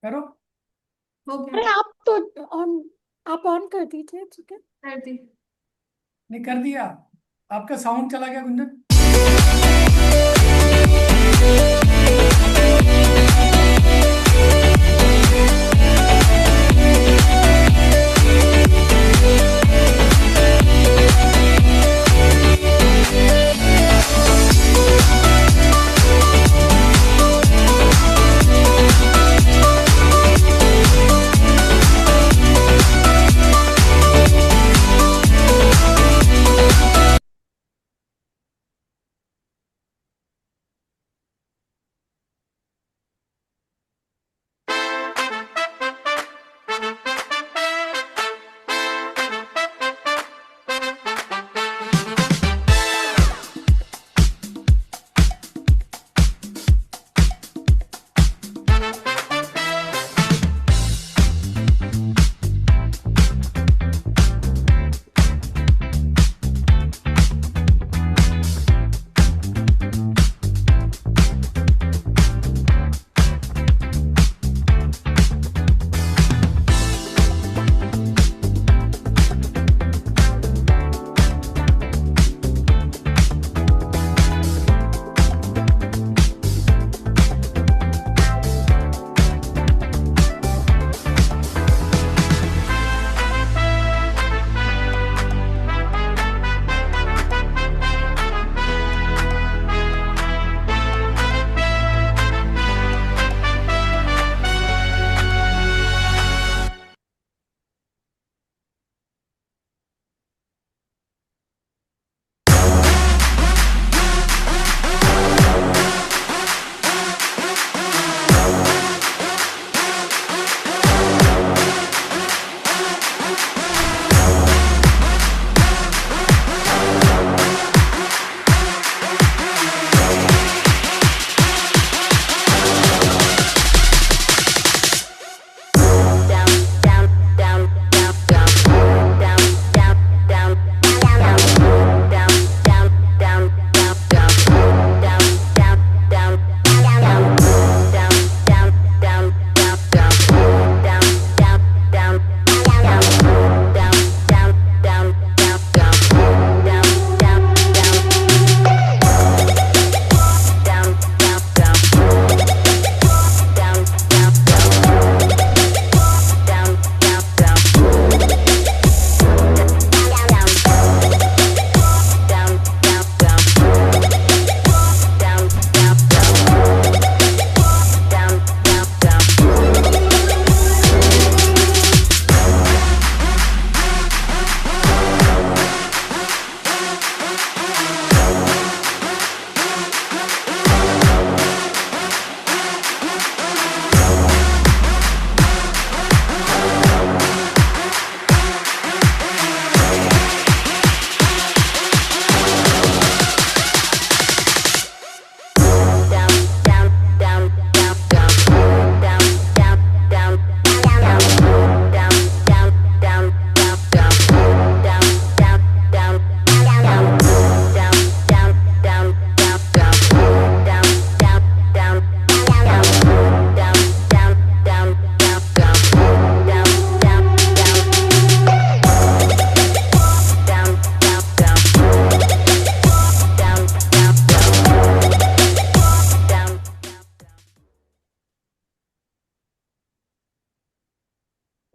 करो। हो गया। अरे आप तो ऑन आप ऑन कर दीजिए, ठीक है। कर दी। नहीं कर दिया। आपका साउंड चला गया गुंजन।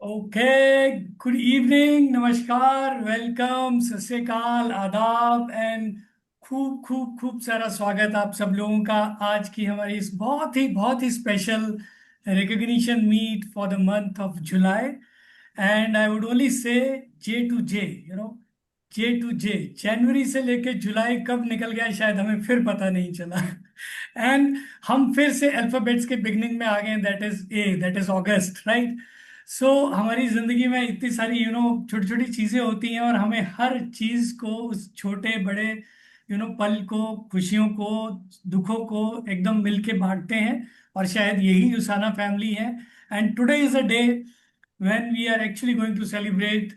ओके। गुड इवनिंग, नमस्कार, वेलकम, सत श्री अकाल, आदाब एंड खूब खूब खूब सारा स्वागत आप सब लोगों का आज की हमारी इस बहुत ही special recognition meet for the month of July. And I would only say J to जे, जे जनवरी से लेके जुलाई कब निकल गया शायद हमें फिर पता नहीं चला। एंड हम फिर से अल्फाबेट्स के बिगनिंग में आ गए, दैट इज अगस्त, राइट। सो हमारी जिंदगी में इतनी सारी छोटी छोटी चीजें होती हैं और हमें हर चीज को, उस छोटे बड़े पल को, खुशियों को, दुखों को एकदम मिलके बांटते हैं। और शायद यही यूसाना फैमिली है। And today is a day when we are actually going to celebrate,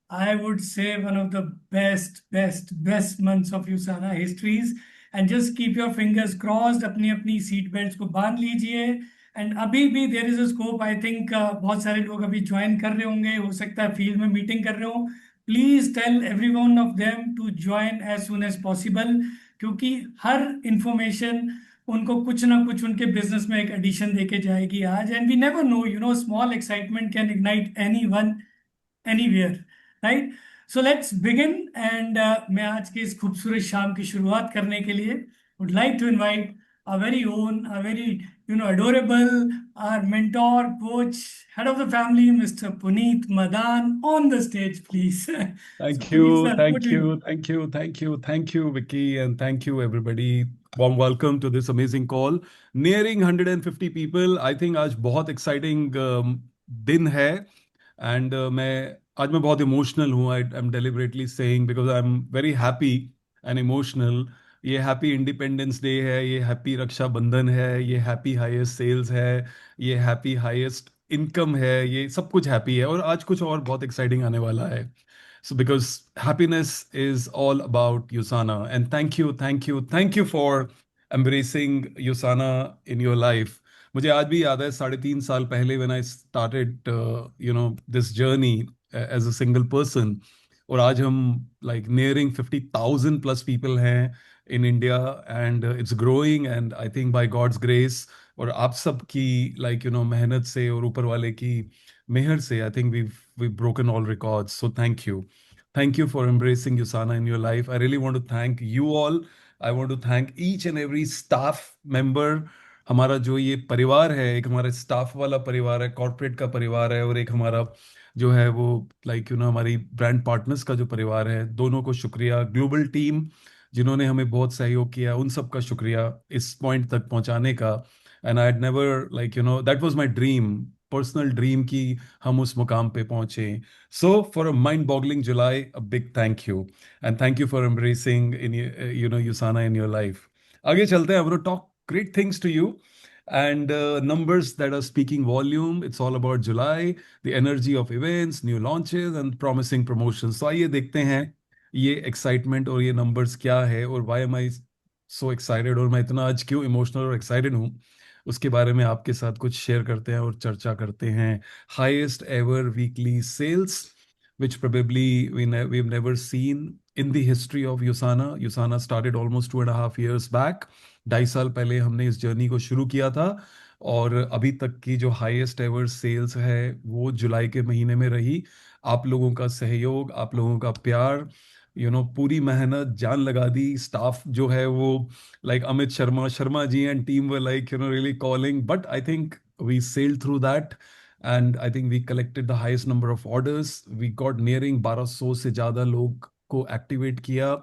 I would say, one of the best months of USANA histories. And just keep your fingers crossed, अपनी अपनी सीट बेल्ट्स को बांध लीजिए and अभी भी there is a scope, I think बहुत सारे लोग अभी ज्वाइन कर रहे होंगे, हो सकता है फील्ड में मीटिंग कर रहे हो। Please tell every one of them to join as soon as possible, क्योंकि हर इंफॉर्मेशन उनको कुछ ना कुछ उनके बिजनेस में एक एडिशन देके जाएगी आज। And we never know, you know, small excitement can ignite anyone anywhere, right? So let's begin. And मैं आज की इस खूबसूरत शाम की शुरुआत करने के लिए would like to invite a very own, a very, you know, adorable, our mentor, coach, head of the family, Mr. Puneet Madan, on the stage, please. So, Thank Puneet you, sir, over thank to you. you, thank you, thank you, thank you, Vicky, and thank you, everybody. Warm welcome to this amazing call. Nearing 150 people. I think आज बहुत exciting दिन है, and मैं बहुत emotional हूँ. I'm deliberately saying because I'm very happy and emotional. ये happy independence day है, ये हैप्पी रक्षाबंधन है, ये हैप्पी हाईएस्ट सेल्स है, ये हैप्पी हाईएस्ट इनकम है, ये सब कुछ हैप्पी है और आज कुछ और बहुत एक्साइटिंग आने वाला है. So, because happiness is all about Yusana. And thank you, thank you, thank you for embracing Yusana in your life. मुझे आज भी याद है 3.5 साल पहले when I started this journey as a single person. और आज हम like nearing 50,000 plus people हैं in India, and it's growing, and I think by God's grace और आप सब की मेहनत से और ऊपर वाले की मेहर से I think we've broken all records. So thank you for embracing Yusana in your life. I really want to thank you all. I want to thank each and every staff member. हमारा जो ये परिवार है, एक हमारा staff वाला परिवार है, कॉर्पोरेट का परिवार है, और एक हमारा जो है वो हमारी ब्रांड पार्टनर्स का जो परिवार है, दोनों को शुक्रिया. ग्लोबल टीम जिन्होंने हमें बहुत सहयोग किया, उन सब का शुक्रिया इस पॉइंट तक पहुंचाने का. And I had never that was my dream, personal dream कि हम उस मुकाम पे पहुंचे. So for a mind-boggling July, a big thank you, and thank you for embracing Yusana in your life. आगे चलते हैं. I'm going to talk great things to you, and numbers that are speaking volume. It's all about July, the energy of events, new launches, and promising promotions. So आइए देखते हैं ये excitement और ये numbers क्या है, और why am I so excited, और मैं इतना आज क्यों emotional और excited हूँ, उसके बारे में आपके साथ कुछ शेयर करते हैं और चर्चा करते हैं. Highest ever weekly sales, which probably we've never seen in the history of Usana. Usana started almost 2.5 years back. 2.5 साल पहले हमने इस जर्नी को शुरू किया था, और अभी तक की जो हाईएस्ट एवर सेल्स है वो जुलाई के महीने में रही. आप लोगों का सहयोग, आप लोगों का प्यार, पूरी मेहनत, जान लगा दी. स्टाफ जो है वो Amit Sharma ji and team were really calling, but I think we sailed through that, and I think we collected the highest number of orders. We got nearing 1200 से ज़्यादा लोग को एक्टिवेट किया.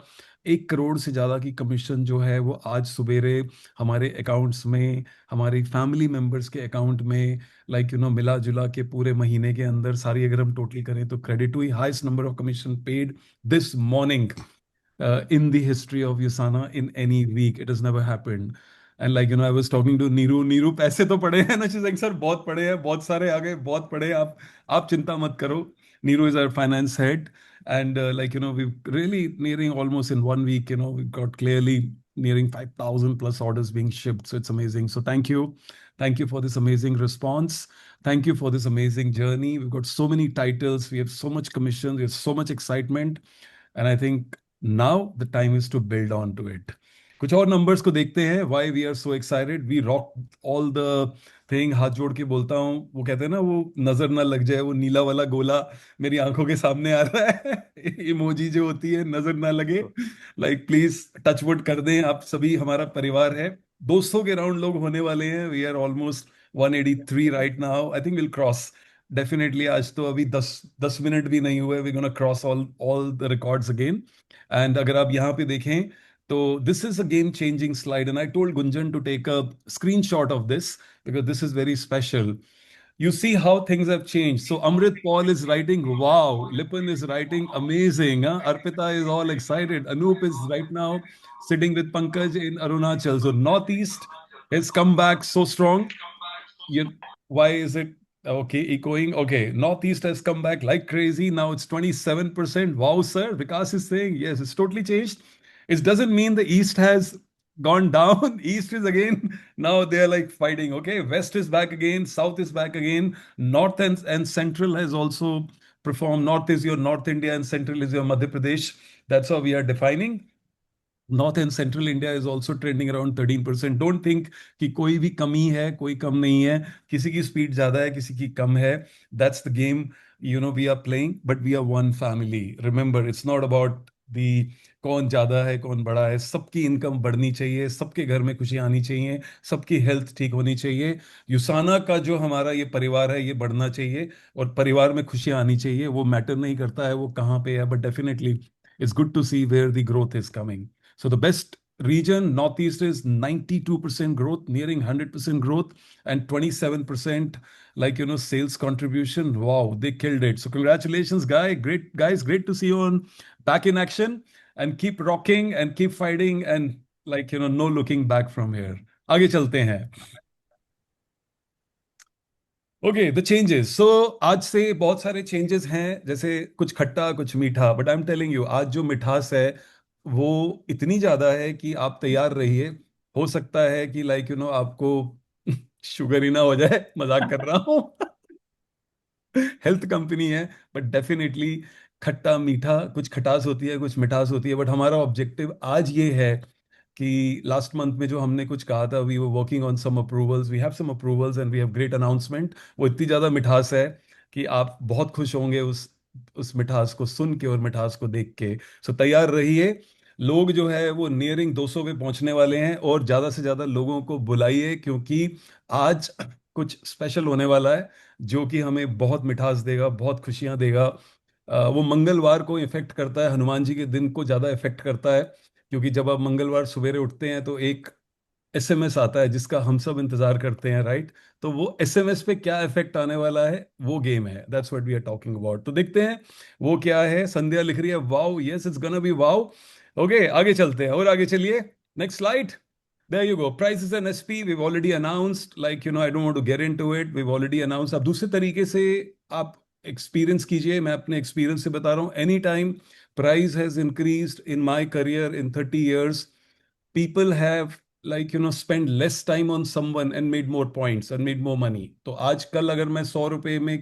1 करोड़ से ज़्यादा की कमीशन जो है वो आज सुबेरे हमारे अकाउंट्स में, हमारी फैमिली मेंबर्स के अकाउंट में मिला जुला के पूरे महीने के अंदर सारी अगर हम टोटल करें तो क्रेडिट हुई. Highest number of commission paid this morning in the history of Yusana in any week. It has never happened. And I was talking to Neeru पैसे तो पड़े हैं ना, she's like, सर बहुत पड़े हैं, बहुत सारे आ गए, बहुत पड़े हैं, आप चिंता मत करो. Neeru is our finance head, and we've really nearing almost in 1 week, we've got clearly nearing 5,000 plus orders being shipped. So it's amazing. So thank you for this amazing response. Thank you for this amazing journey. We've got so many titles, we have so much commission, we have so much excitement, and I think now the time is to build on to it. कुछ और numbers को देखते हैं. Why we are so excited? We rock all the thing. हाथ जोड़ के बोलता हूँ, वो कहते हैं ना, वो नजर ना लग जाए, वो नीला वाला गोला मेरी आंखों के सामने आ रहा है. इमोजी जो होती है, नजर ना लगे, प्लीज टच वुड कर दें. आप सभी हमारा परिवार है. 200 के राउंड लोग होने वाले हैं. We are almost 183 right now. I think will cross definitely. आज तो अभी 10 मिनट भी नहीं हुए. We gonna cross all the records again. And अगर आप यहाँ पे देखें तो this is a game changing slide, and I told Gunjan to take a screenshot of this because this is very special. You see how things have changed. So Amrit Paul is writing, wow. Lipin is writing, amazing. Huh? Arpita is all excited. Anoop is right now sitting with Pankaj in Arunachal. So Northeast has come back so strong. Why is it okay echoing? Okay, Northeast has come back like crazy. Now it's 27%. Wow, sir. Vikas is saying yes, it's totally changed. It doesn't mean the East has gone down. East is again, now they are like fighting. Okay, west is back again, south is back again, north and central has also performed. North is your North India and central is your Madhya Pradesh. That's how we are defining. North and central India is also trending around 13%. Don't think कि कोई भी कमी है, कोई कम नहीं है. किसी की स्पीड ज्यादा है, किसी की कम है. That's the game we are playing, but we are one family. Remember, it's not about the कौन ज्यादा है कौन बड़ा है. सबकी इनकम बढ़नी चाहिए, सबके घर में खुशी आनी चाहिए, सबकी हेल्थ ठीक होनी चाहिए. युसाना का जो हमारा ये परिवार है ये बढ़ना चाहिए, और परिवार में खुशियां आनी चाहिए. वो मैटर नहीं करता है वो कहाँ पे है, but definitely it's good to see where the growth is coming. So the best region, Northeast, is 92% growth, nearing 100% growth, and 27% sales contribution. Wow, they killed it. So congratulations, guys. Great to see you on back in action, and keep rocking and keep fighting, and no looking back from here. आगे चलते हैं. Okay, the changes. सो आज से बहुत सारे changes हैं, जैसे कुछ खट्टा कुछ मीठा. But I am telling you, आज जो मिठास है वो इतनी ज्यादा है कि आप तैयार रहिए. हो सकता है कि आपको शुगर ही ना हो जाए. मजाक कर रहा हूँ. हेल्थ कंपनी है, बट डेफिनेटली खट्टा मीठा, कुछ खटास होती है कुछ मिठास होती है. बट हमारा ऑब्जेक्टिव आज ये है कि लास्ट मंथ में जो हमने कुछ कहा था, we were working on some approvals, we have some approvals and we have great announcement. वो इतनी ज़्यादा मिठास है कि आप बहुत खुश होंगे उस मिठास को सुन के और मिठास को देख के. सो तैयार रहिए. लोग जो है वो नियरिंग 200 पे पहुंचने वाले हैं, और ज़्यादा से ज़्यादा लोगों को बुलाइए, क्योंकि आज कुछ स्पेशल होने वाला है जो कि हमें बहुत मिठास देगा, बहुत खुशियां देगा. वो मंगलवार को इफेक्ट करता है, हनुमान जी के दिन को ज़्यादा इफेक्ट करता है, क्योंकि जब आप मंगलवार सवेरे उठते हैं तो एक एसएमएस आता है जिसका हम सब इंतजार करते हैं, राइट? तो वो एसएमएस पे क्या इफेक्ट आने वाला है, वो गेम है. That's what we are talking about. तो देखते हैं वो क्या है. संध्या लिख रही है wow, yes it's gonna be wow. Okay, आगे चलते हैं, और आगे चलिए. Next slide. There you go. Prices and SP we've already announced. I don't want to get into it. We've already announced. अब दूसरे तरीके से आप एक्सपीरियंस कीजिए. मैं अपने एक्सपीरियंस से बता रहा हूँ. Any time price has increased in my career in 30 years, people have spent less time on someone and made more points and made more money. तो आज कल अगर मैं 100 रुपए में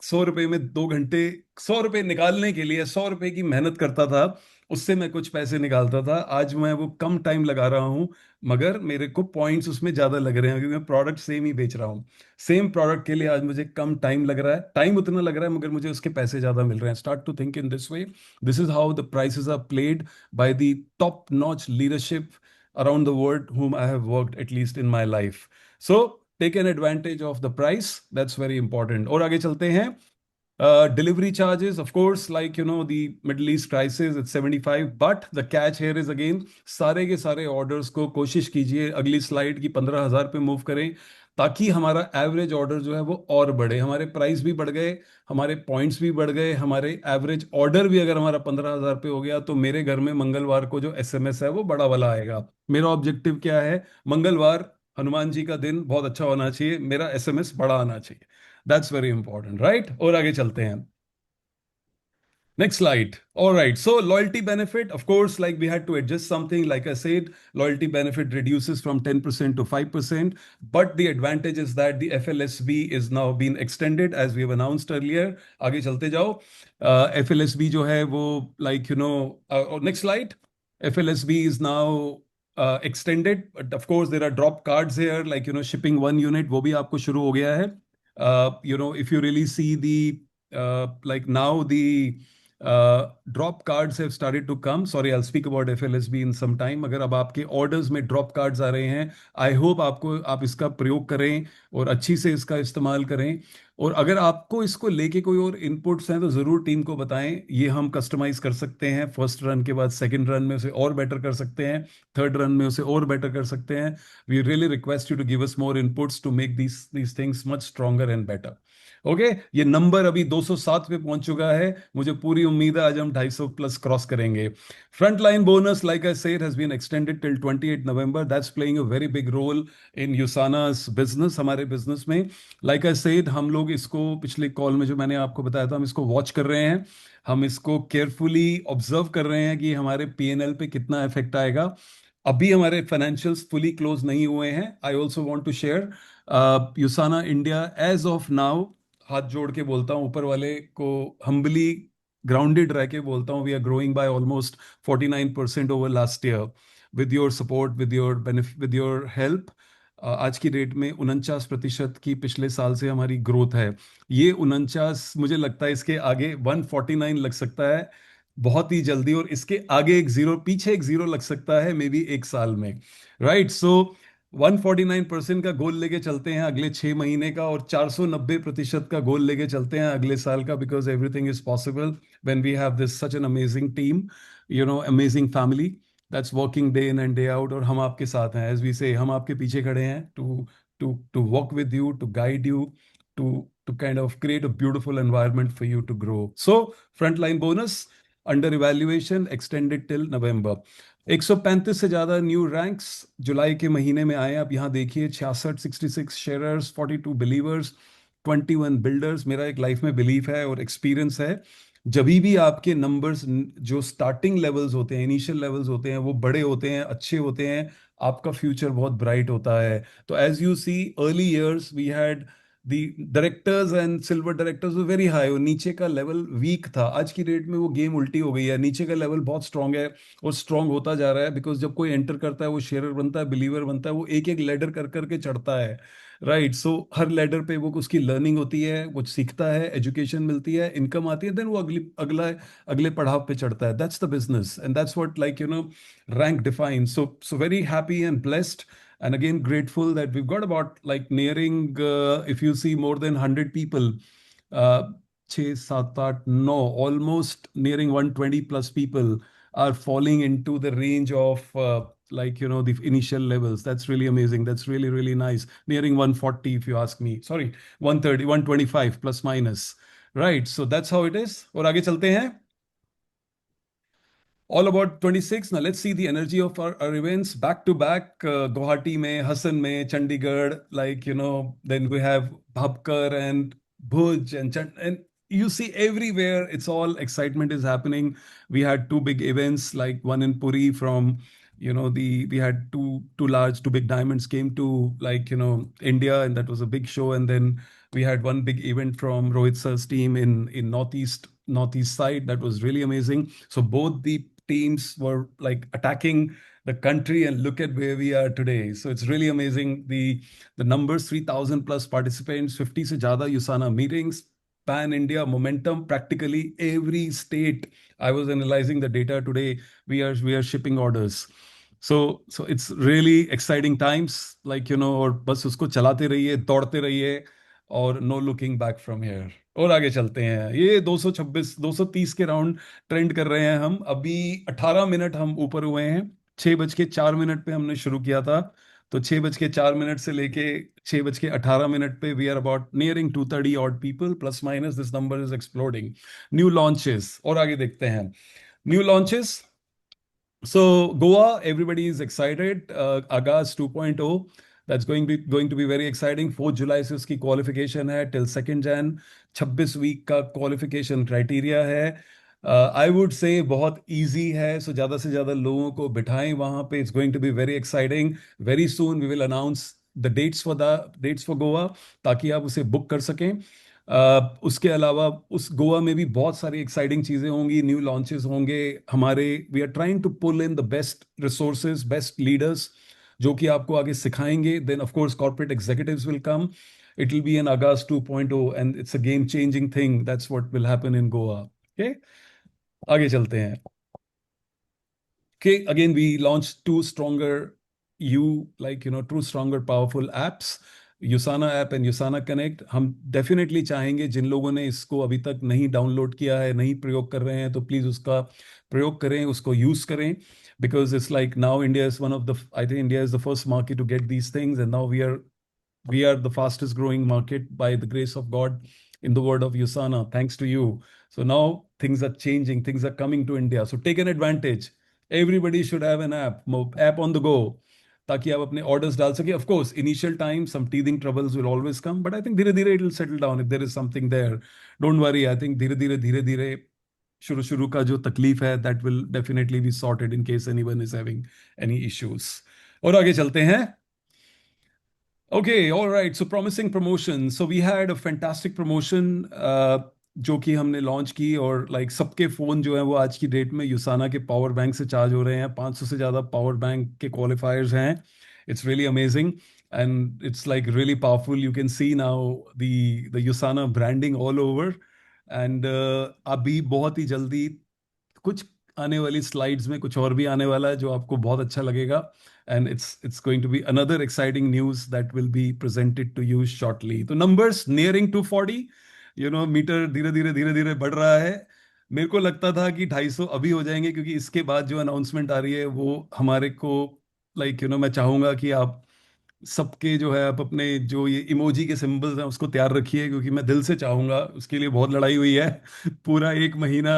100 रुपए में 2 घंटे 100 रुपए निकालने के लिए 100 रुपए की मेहनत करता था, उससे मैं कुछ पैसे निकालता था. आज मैं वो कम टाइम लगा रहा हूँ, मगर मेरे को पॉइंट्स उसमें ज्यादा लग रहे हैं, क्योंकि मैं प्रोडक्ट सेम ही बेच रहा हूँ. सेम प्रोडक्ट के लिए आज मुझे कम टाइम लग रहा है, टाइम उतना लग रहा है, मगर मुझे उसके पैसे ज्यादा मिल रहे हैं. Start to think in this way. This is how the prices are played by the top notch leadership around the world whom I have worked at least in my life. So take an advantage of the price. That's very important. और आगे चलते हैं. Delivery charges, of course, the Middle East crisis, it's 75. But the catch here is again, सारे के सारे orders को कोशिश कीजिए अगली स्लाइड की 15,000 पे मूव करें, ताकि हमारा एवरेज ऑर्डर जो है वो और बढ़े. हमारे प्राइस भी बढ़ गए, हमारे पॉइंट्स भी बढ़ गए, हमारे एवरेज ऑर्डर भी अगर हमारा 15,000 पे हो गया, तो मेरे घर में मंगलवार को जो एसएमएस है वो बड़ा वाला आएगा. मेरा ऑब्जेक्टिव क्या है? मंगलवार हनुमान जी का दिन बहुत अच्छा होना चाहिए, मेरा एसएमएस बड़ा आना चाहिए. That's very important, right? और आगे चलते हैं. Next slide. All right. So loyalty benefit, of course, we had to adjust something. Like I said, loyalty benefit reduces from 10% to 5%. But the advantage is that the FLSB is now being extended, as we have announced earlier. आगे चलते जाओ. FLSB जो है वो next slide. FLSB is now extended. But of course, there are drop cards here, shipping 1 unit. वो भी आपको शुरू हो गया है. If you really see the now the drop cards have started to come. Sorry, I will speak about FLSB in some time. अगर अब आपके ऑर्डर्स में ड्रॉप कार्ड्स आ रहे हैं, आई होप आप इसका प्रयोग करें और अच्छी से इसका इस्तेमाल करें. और अगर आपको इसको लेके कोई और इनपुट्स हैं तो ज़रूर टीम को बताएं. ये हम कस्टमाइज कर सकते हैं. फर्स्ट रन के बाद सेकंड रन में उसे और बेटर कर सकते हैं, थर्ड रन में उसे और बेटर कर सकते हैं. We really request you to give us more inputs to make these things much stronger and better. Okay, ये नंबर अभी 207 पे पहुंच चुका है। मुझे पूरी उम्मीद है आज हम 250 प्लस क्रॉस करेंगे। Front line bonus, like I said, has been extended till 28 November. That's playing a very big role in Usana's business, हमारे बिजनेस में। लाइक आई सेड, हम लोग इसको पिछले कॉल में जो मैंने आपको बताया था, हम इसको वॉच कर रहे हैं, हम इसको केयरफुली ऑब्जर्व कर रहे हैं कि हमारे पीएनएल पे कितना इफेक्ट आएगा। अभी हमारे फाइनेंशियल्स फुली क्लोज नहीं हुए हैं। I also want to share, Usana India as of now, हाथ जोड़ के बोलता हूँ ऊपर वाले को, हम्बली ग्राउंडेड रह के बोलता हूँ, we are growing by almost 49% over last year. With your support, with your benefit, with your help, आज की डेट में 49% की पिछले साल से हमारी ग्रोथ है। ये 49, मुझे लगता है इसके आगे 149 लग सकता है बहुत ही जल्दी, और इसके आगे एक जीरो, पीछे एक जीरो लग सकता है मे बी एक साल में। राइट, सो 149% का गोल लेके चलते हैं अगले 6 महीने का, और 490% का गोल लेके चलते हैं अगले साल का, because everything is possible when we have this such an amazing team, you know, amazing family that's working day in and day out. और हम आपके साथ हैं, एज वी से, हम आपके पीछे खड़े हैं to to to walk with you, to guide you, to kind of create a beautiful environment for you to grow. So, frontline bonus under evaluation extended till November. 135 से ज्यादा न्यू रैंक्स जुलाई के महीने में आए। आप यहाँ देखिए, 66 शेयरर्स, 42 बिलीवर्स, 21 बिल्डर्स। मेरा एक लाइफ में बिलीफ है और एक्सपीरियंस है, जब भी आपके नंबर्स जो स्टार्टिंग लेवल्स होते हैं, इनिशियल लेवल्स होते हैं, वो बड़े होते हैं, अच्छे होते हैं, आपका फ्यूचर बहुत ब्राइट होता है। तो as you see, early years we had the directors and silver directors were very high, और नीचे का लेवल वीक था। आज की डेट में वो गेम उल्टी हो गई है, नीचे का लेवल बहुत स्ट्रांग है और स्ट्रांग होता जा रहा है, बिकॉज जब कोई एंटर करता है वो शेयरर बनता है, बिलीवर बनता है, वो एक एक लेडर कर करके चढ़ता है। राइट, सो हर लेडर पे वो उसकी लर्निंग होती है, कुछ सीखता है, एजुकेशन मिलती है, इनकम आती है, देन वो अगले पड़ाव पे चढ़ता है। That's the business and that's what, like you know, rank defines. So very happy and blessed, and again grateful that we've got about like nearing, if you see, more than 100 people, uh 6 7 8 9, almost nearing 120 plus people are falling into the range of, like you know, the initial levels. That's really amazing. That's really really nice. Nearing 140, if you ask me. Sorry, 130, 125 plus minus. Right, so that's how it is. और आगे चलते हैं. All about 26. Now let's see the energy of our events back to back. Guwahati mein, Hassan mein, Chandigarh, like you know, then we have Bhabkar and Bhuj and you see everywhere it's all excitement is happening. We had two big events, like one in Puri from, you know, the we had two big diamonds came to, like you know, India, and that was a big show. And then we had one big event from Rohit sir's team in northeast side. That was really amazing. So both the teams were like attacking the country, and look at where we are today. So it's really amazing. The numbers, 3,000 plus participants, 50 se zyada USANA meetings, pan India momentum, practically every state. I was analyzing the data today. We are shipping orders. So it's really exciting times, like you know, और बस उसको चलाते रहिए, दौड़ते रहिए, और no looking back from here. और आगे चलते हैं। ये 226 230 के राउंड ट्रेंड कर रहे हैं हम। अभी 18 मिनट हम ऊपर हुए हैं। 6:04 पे हमने शुरू किया था, तो 6:04 से लेके 6:18 पे we are about nearing 230 odd people, plus minus, this number is exploding. New launches, और आगे देखते हैं new launches. So Goa, everybody is excited. Agas 2.0, that's going to be very exciting. 4th July से उसकी qualification है till 2nd Jan. 26 week का qualification criteria है. I would say बहुत easy है. So ज़्यादा से ज़्यादा लोगों को बिठाएं वहाँ पे. It's going to be very exciting. Very soon we will announce the dates for Goa, ताकि आप उसे book कर सकें. उसके अलावा उस गोवा में भी बहुत सारी एक्साइटिंग चीज़ें होंगी, न्यू लॉन्चेस होंगे हमारे। We are trying to pull in the best resources, best leaders, जो कि आपको आगे सिखाएंगे। Then of course corporate executives will come. It will be an आगाज 2.0 and it's a game changing thing. That's what will happen in Goa. Okay, आगे चलते हैं. Okay, again, we launched two stronger, powerful apps, यूसाना app and यूसाना connect. हम definitely चाहेंगे, जिन लोगों ने इसको अभी तक नहीं डाउनलोड किया है, नहीं प्रयोग कर रहे हैं, तो प्लीज़ उसका प्रयोग करें, उसको यूज़ करें, because it's like now India is one of the, I think India is the first market to get these things, and now we are the fastest growing market by the grace of God in the word of Usana, thanks to you. So now things are changing, things are coming to India. So take an advantage. Everybody should have an app on the go, ताकि आप अपने orders डाल सके. Of course, initial time, some teething troubles will always come, but I think धीरे धीरे it will settle down if there is something there. Don't worry, I think धीरे धीरे शुरू शुरू का जो तकलीफ है that will definitely be sorted in case anyone is having any issues. और आगे चलते हैं. Okay, all right. So promising promotion. So we had a fantastic promotion जो कि हमने लॉन्च की, और लाइक सबके फ़ोन जो है वो आज की डेट में यूसाना के पावर बैंक से चार्ज हो रहे हैं. 500 से ज़्यादा पावर बैंक के क्वालिफायर्स हैं. It's really amazing and it's like really powerful. You can see now the यूसाना branding all over. And अभी बहुत ही जल्दी कुछ आने वाली स्लाइड्स में कुछ और भी आने वाला है जो आपको बहुत अच्छा लगेगा. And it's going to be another exciting news that will be presented to you shortly. तो numbers nearing 240, मीटर धीरे धीरे बढ़ रहा है. मेरे को लगता था कि 250 अभी हो जाएंगे, क्योंकि इसके बाद जो अनाउंसमेंट आ रही है वो हमारे को मैं चाहूंगा कि आप सबके जो है आप अपने जो ये इमोजी के सिंबल्स हैं उसको तैयार रखिए, क्योंकि मैं दिल से चाहूंगा. उसके लिए बहुत लड़ाई हुई है. पूरा एक महीना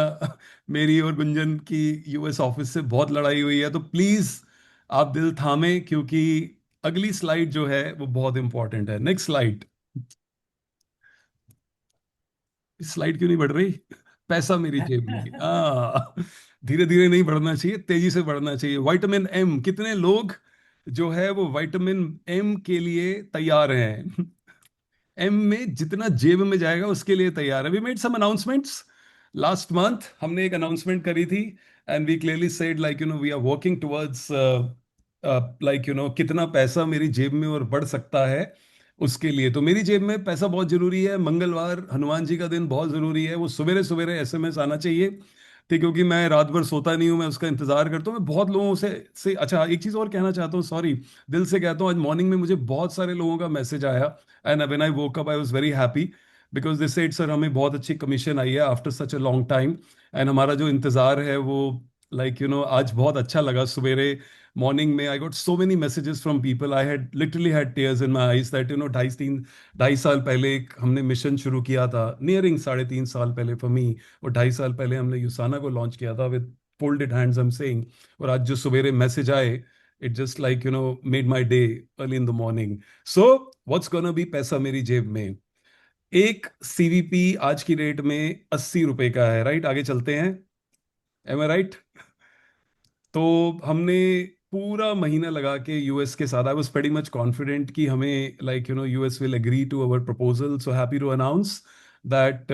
मेरी और गुंजन की यूएस ऑफिस से बहुत लड़ाई हुई है. तो प्लीज आप दिल थामे, क्योंकि अगली स्लाइड जो है वो बहुत इंपॉर्टेंट है. Next slide. स्लाइड क्यों नहीं बढ़ रही? पैसा मेरी जेब में. धीरे धीरे नहीं बढ़ना चाहिए, तेजी से बढ़ना चाहिए. विटामिन एम, कितने लोग जो है वो विटामिन एम के लिए तैयार हैं? एम में जितना जेब में जाएगा उसके लिए तैयार है. We made some announcements last month. हमने एक अनाउंसमेंट करी थी and we clearly said we are working towards कितना पैसा मेरी जेब में और बढ़ सकता है उसके लिए. तो मेरी जेब में पैसा बहुत जरूरी है. मंगलवार हनुमान जी का दिन बहुत जरूरी है. वो सवेरे सवेरे एसएमएस आना चाहिए, ठीक, क्योंकि मैं रात भर सोता नहीं हूँ, मैं उसका इंतजार करता हूँ. मैं बहुत लोगों से अच्छा एक चीज़ और कहना चाहता हूँ, सॉरी, दिल से कहता हूँ. आज मॉर्निंग में मुझे बहुत सारे लोगों का मैसेज आया and when I woke up I was very happy, because this said sir हमें बहुत अच्छी कमीशन आई है after such a long time. And हमारा जो इंतज़ार है वो आज बहुत अच्छा लगा. सवेरे मॉर्निंग में I got so many messages from people. I had literally had tears in my eyes that 2.5 साल पहले एक हमने मिशन शुरू किया था, नियरिंग 3.5 साल पहले फॉर मी, और 2.5 साल पहले हमने यूसाना को लॉन्च किया था with folded hands I am saying. और आज जो सवेरे मैसेज आए, it just made my day early in the morning. So what's gonna be पैसा मेरी जेब में. एक सीवीपी आज की रेट में 80 रुपए का है. राइट, आगे चलते हैं. Am I right? तो हमने पूरा महीना लगा के यूएस के साथ, I was pretty much confident कि हमें US will agree to our proposal. So happy to announce that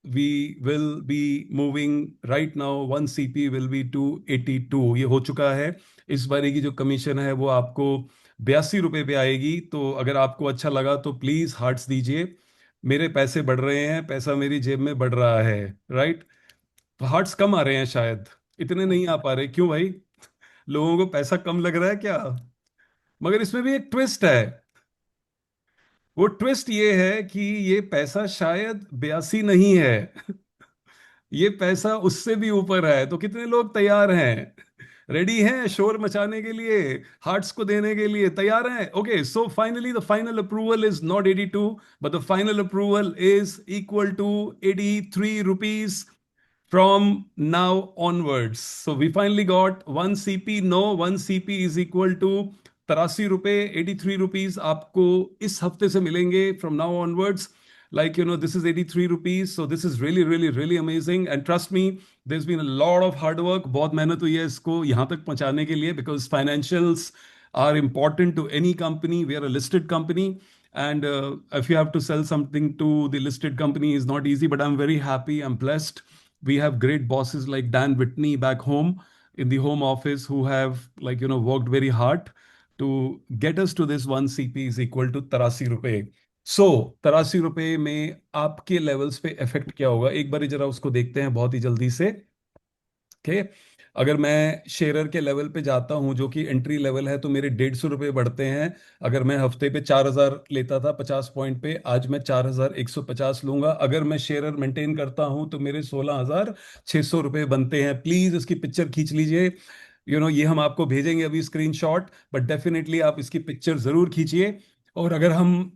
we will be moving right now. 1 CP will be 282. ये हो चुका है. इस बारी की जो कमीशन है वो आपको 82 रुपए पे आएगी. तो अगर आपको अच्छा लगा तो प्लीज हार्ट्स दीजिए. मेरे पैसे बढ़ रहे हैं, पैसा मेरी जेब में बढ़ रहा है. राइट, हार्ट्स कम आ रहे हैं शायद, इतने नहीं आ पा रहे. क्यों भाई, लोगों को पैसा कम लग रहा है क्या? मगर इसमें भी एक ट्विस्ट है. वो ट्विस्ट ये है कि ये पैसा शायद 82 नहीं है. ये पैसा उससे भी ऊपर है. तो कितने लोग तैयार हैं, रेडी हैं शोर मचाने के लिए, हार्ट्स को देने के लिए तैयार हैं? Okay, so finally the final approval is not 82, but the final approval is equal to 83 rupees from now onwards. So we finally got 1 CP. No, 1 CP is equal to 83 रुपए. 83 rupees आपको इस हफ्ते से मिलेंगे from now onwards. This is 83 rupees. So this is really, really, really amazing. And trust me, there's been a lot of hard work. बहुत मेहनत हुई है इसको यहाँ तक पहुँचाने के लिए, because financials are important to any company. We are a listed company. And if you have to sell something to the listed company is not easy, but I'm very happy. I'm blessed. We have great bosses like Dan Whitney back home in the home office who have worked very hard to get us to this 1 CP is equal to 83 रुपए. So 83 रुपए में आपके levels पे effect क्या होगा, एक बार जरा उसको देखते हैं बहुत ही जल्दी से. ओके, अगर मैं शेयरर के लेवल पे जाता हूं जो कि एंट्री लेवल है, तो मेरे 150 रुपये बढ़ते हैं. अगर मैं हफ्ते पे 4,000 लेता था 50 पॉइंट पे, आज मैं 4,150 लूंगा. अगर मैं शेयरर मेंटेन करता हूं तो मेरे 16,600 रुपये बनते हैं. प्लीज इसकी पिक्चर खींच लीजिए. ये हम आपको भेजेंगे अभी स्क्रीनशॉट, बट डेफिनेटली आप इसकी पिक्चर जरूर खींचिए. और अगर हम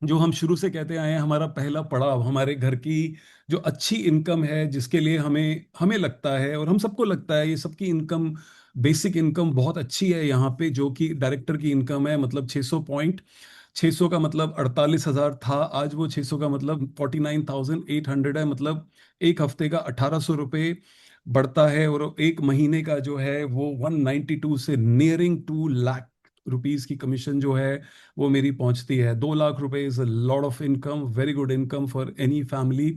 जो हम शुरू से कहते आए हैं, हमारा पहला पड़ाव हमारे घर की जो अच्छी इनकम है, जिसके लिए हमें हमें लगता है और हम सबको लगता है ये सबकी इनकम, बेसिक इनकम बहुत अच्छी है यहाँ पे, जो कि डायरेक्टर की इनकम है। मतलब 600 पॉइंट, 600 का मतलब 48,000 था, आज वो 600 का मतलब 49,800 है। मतलब एक हफ्ते का 1,800 रुपये बढ़ता है, और एक महीने का जो है वो 192 से नियरिंग 2 लाख रुपीस की कमीशन जो है वो मेरी पहुंचती है। 2 लाख रुपए is a lot of income, very good income for any family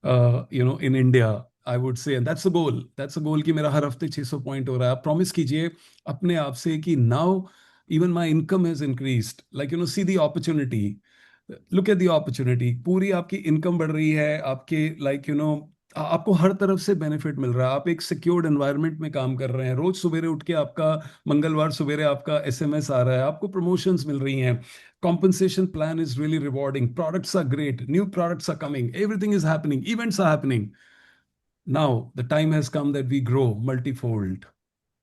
in India, I would say. And that's a goal, that's a goal कि मेरा हर हफ्ते 600 पॉइंट हो रहा है। आप प्रॉमिस कीजिए अपने आप से कि now even my income has increased, like see the opportunity, look at the opportunity. पूरी आपकी इनकम बढ़ रही है, आपके आपको हर तरफ से बेनिफिट मिल रहा है। आप एक सिक्योर्ड एनवायरनमेंट में काम कर रहे हैं। रोज सवेरे उठ के आपका, मंगलवार सवेरे आपका एसएमएस आ रहा है, आपको प्रमोशंस मिल रही हैं, compensation plan is really rewarding, products are great, new products are coming, everything is happening, events are happening. Now the time has come that we grow multifold.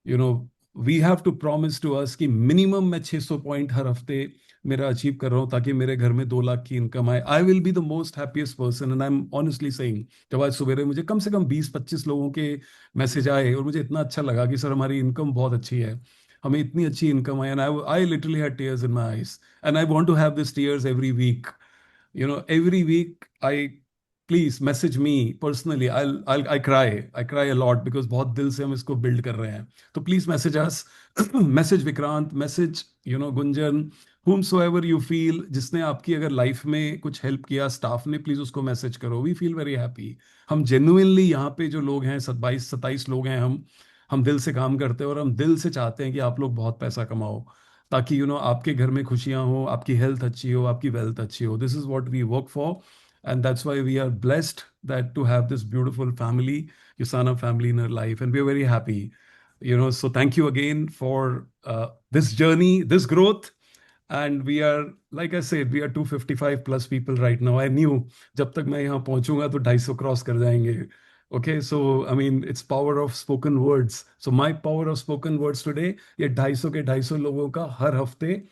You know we have to promise to us कि minimum मैं 600 point हर हफ्ते मेरा achieve कर रहा हूँ, ताकि मेरे घर में 2 लाख की इनकम आए। I will be the most happiest person, and I am honestly saying, जब आज सवेरे मुझे कम से कम 20-25 लोगों के मैसेज आए और मुझे इतना अच्छा लगा कि सर हमारी इनकम बहुत अच्छी है, हमें इतनी अच्छी इनकम आई, and I literally had tears in my eyes, and I want to have this tears every week. Every week I please message me personally. I cry a lot because बहुत दिल से हम इसको build कर रहे हैं। तो please message us, message Vikrant, message Gunjan, whomsoever you feel, जिसने आपकी अगर लाइफ में कुछ हेल्प किया स्टाफ ने, प्लीज उसको मैसेज करो। We feel very happy. हम जेन्युइनली यहाँ पे जो लोग हैं, 22-27 लोग हैं, हम दिल से काम करते हैं, और हम दिल से चाहते हैं कि आप लोग बहुत पैसा कमाओ, ताकि आपके घर में खुशियां हो, आपकी हेल्थ अच्छी हो, आपकी वेल्थ अच्छी हो। This is what we work for, and that's why we are blessed that to have this beautiful family, Usana family in our life, and we are very happy. So thank you again for this journey, this growth, and we are, like I said, we are 255 plus people right now. I knew जब तक मैं यहाँ पहुंचूंगा तो 250 cross कर जाएंगे। Okay, so I mean, it's power of spoken words. So my power of spoken words today, ये 250 के 250 लोगों का हर हफ्ते,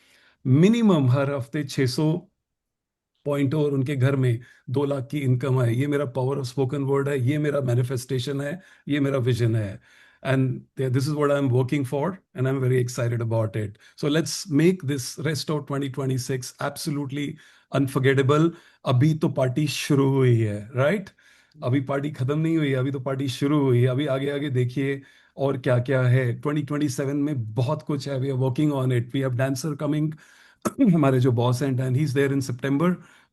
मिनिमम हर हफ्ते 600 पॉइंट और उनके घर में 2 लाख की इनकम है। ये मेरा पावर ऑफ स्पोकन वर्ड है, ये मेरा मैनिफेस्टेशन है, ये मेरा विजन है, and this is what I am working for, and I am very excited about it. So let's make this rest of 2026 absolutely unforgettable. अभी तो पार्टी शुरू हुई है, राइट? अभी पार्टी खत्म नहीं हुई है, अभी तो पार्टी शुरू हुई है। अभी आगे आगे देखिए और क्या क्या है। 2027 में बहुत कुछ है, we are working on it. We have dancer coming, हमारे जो बॉस हैं, and he's there in September.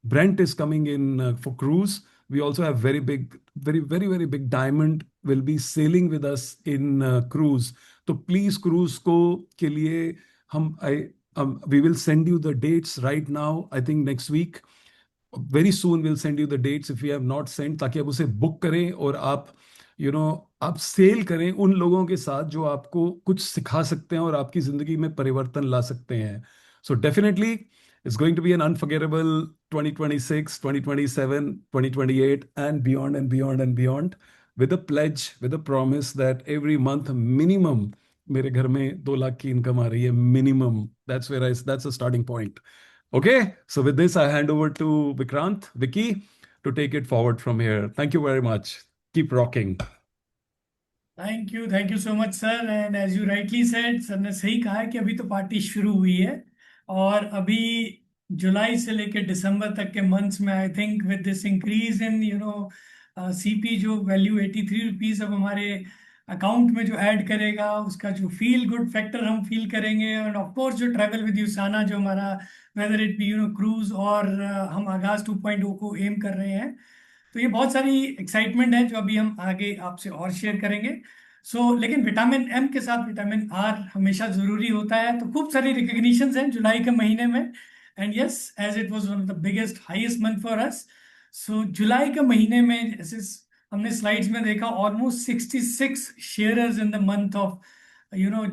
Brent is coming in for cruise. We also have very big, very very very big diamond will be sailing with us in cruise. तो please cruise को के लिए हम we will send you the dates right now. I think next week, very soon will send you the dates if you have not send, ताकि आप उसे book करें और आप आप सेल करें उन लोगों के साथ जो आपको कुछ सिखा सकते हैं और आपकी जिंदगी में परिवर्तन ला सकते हैं। So definitely it's going to be an unforgettable 2026, 2027, 2028 and beyond and beyond and beyond, with a pledge, with a promise that every month minimum मेरे घर में 2 लाख की इनकम आ रही है minimum. That's a starting point. Okay, so with this, I hand over to Vikrant, Vicky, to take it forward from here. Thank you very much. Keep rocking. Thank you so much sir. And as you rightly said, sir ने सही कहा है कि अभी तो party शुरू हुई है, और अभी जुलाई से लेकर दिसंबर तक के मंथ्स में I think with this increase in CP, जो वैल्यू 83 रुपीज अब हमारे अकाउंट में जो ऐड करेगा, उसका जो फील गुड फैक्टर हम फील करेंगे, एंड ऑफ कोर्स जो ट्रैवल विद यूसाना, जो हमारा वेदर इट बी क्रूज, और हम आगाज 2.0 को एम कर रहे हैं। तो ये बहुत सारी एक्साइटमेंट है जो अभी हम आगे आपसे और शेयर करेंगे। लेकिन विटामिन एम के साथ विटामिन आर हमेशा जरूरी होता है। तो खूब सारी रिकग्निशंस हैं जुलाई के महीने में, and yes, as it was one of the biggest highest month for us. जुलाई के महीने में, जैसे हमने स्लाइड्स में देखा, almost 66 sharers in the month of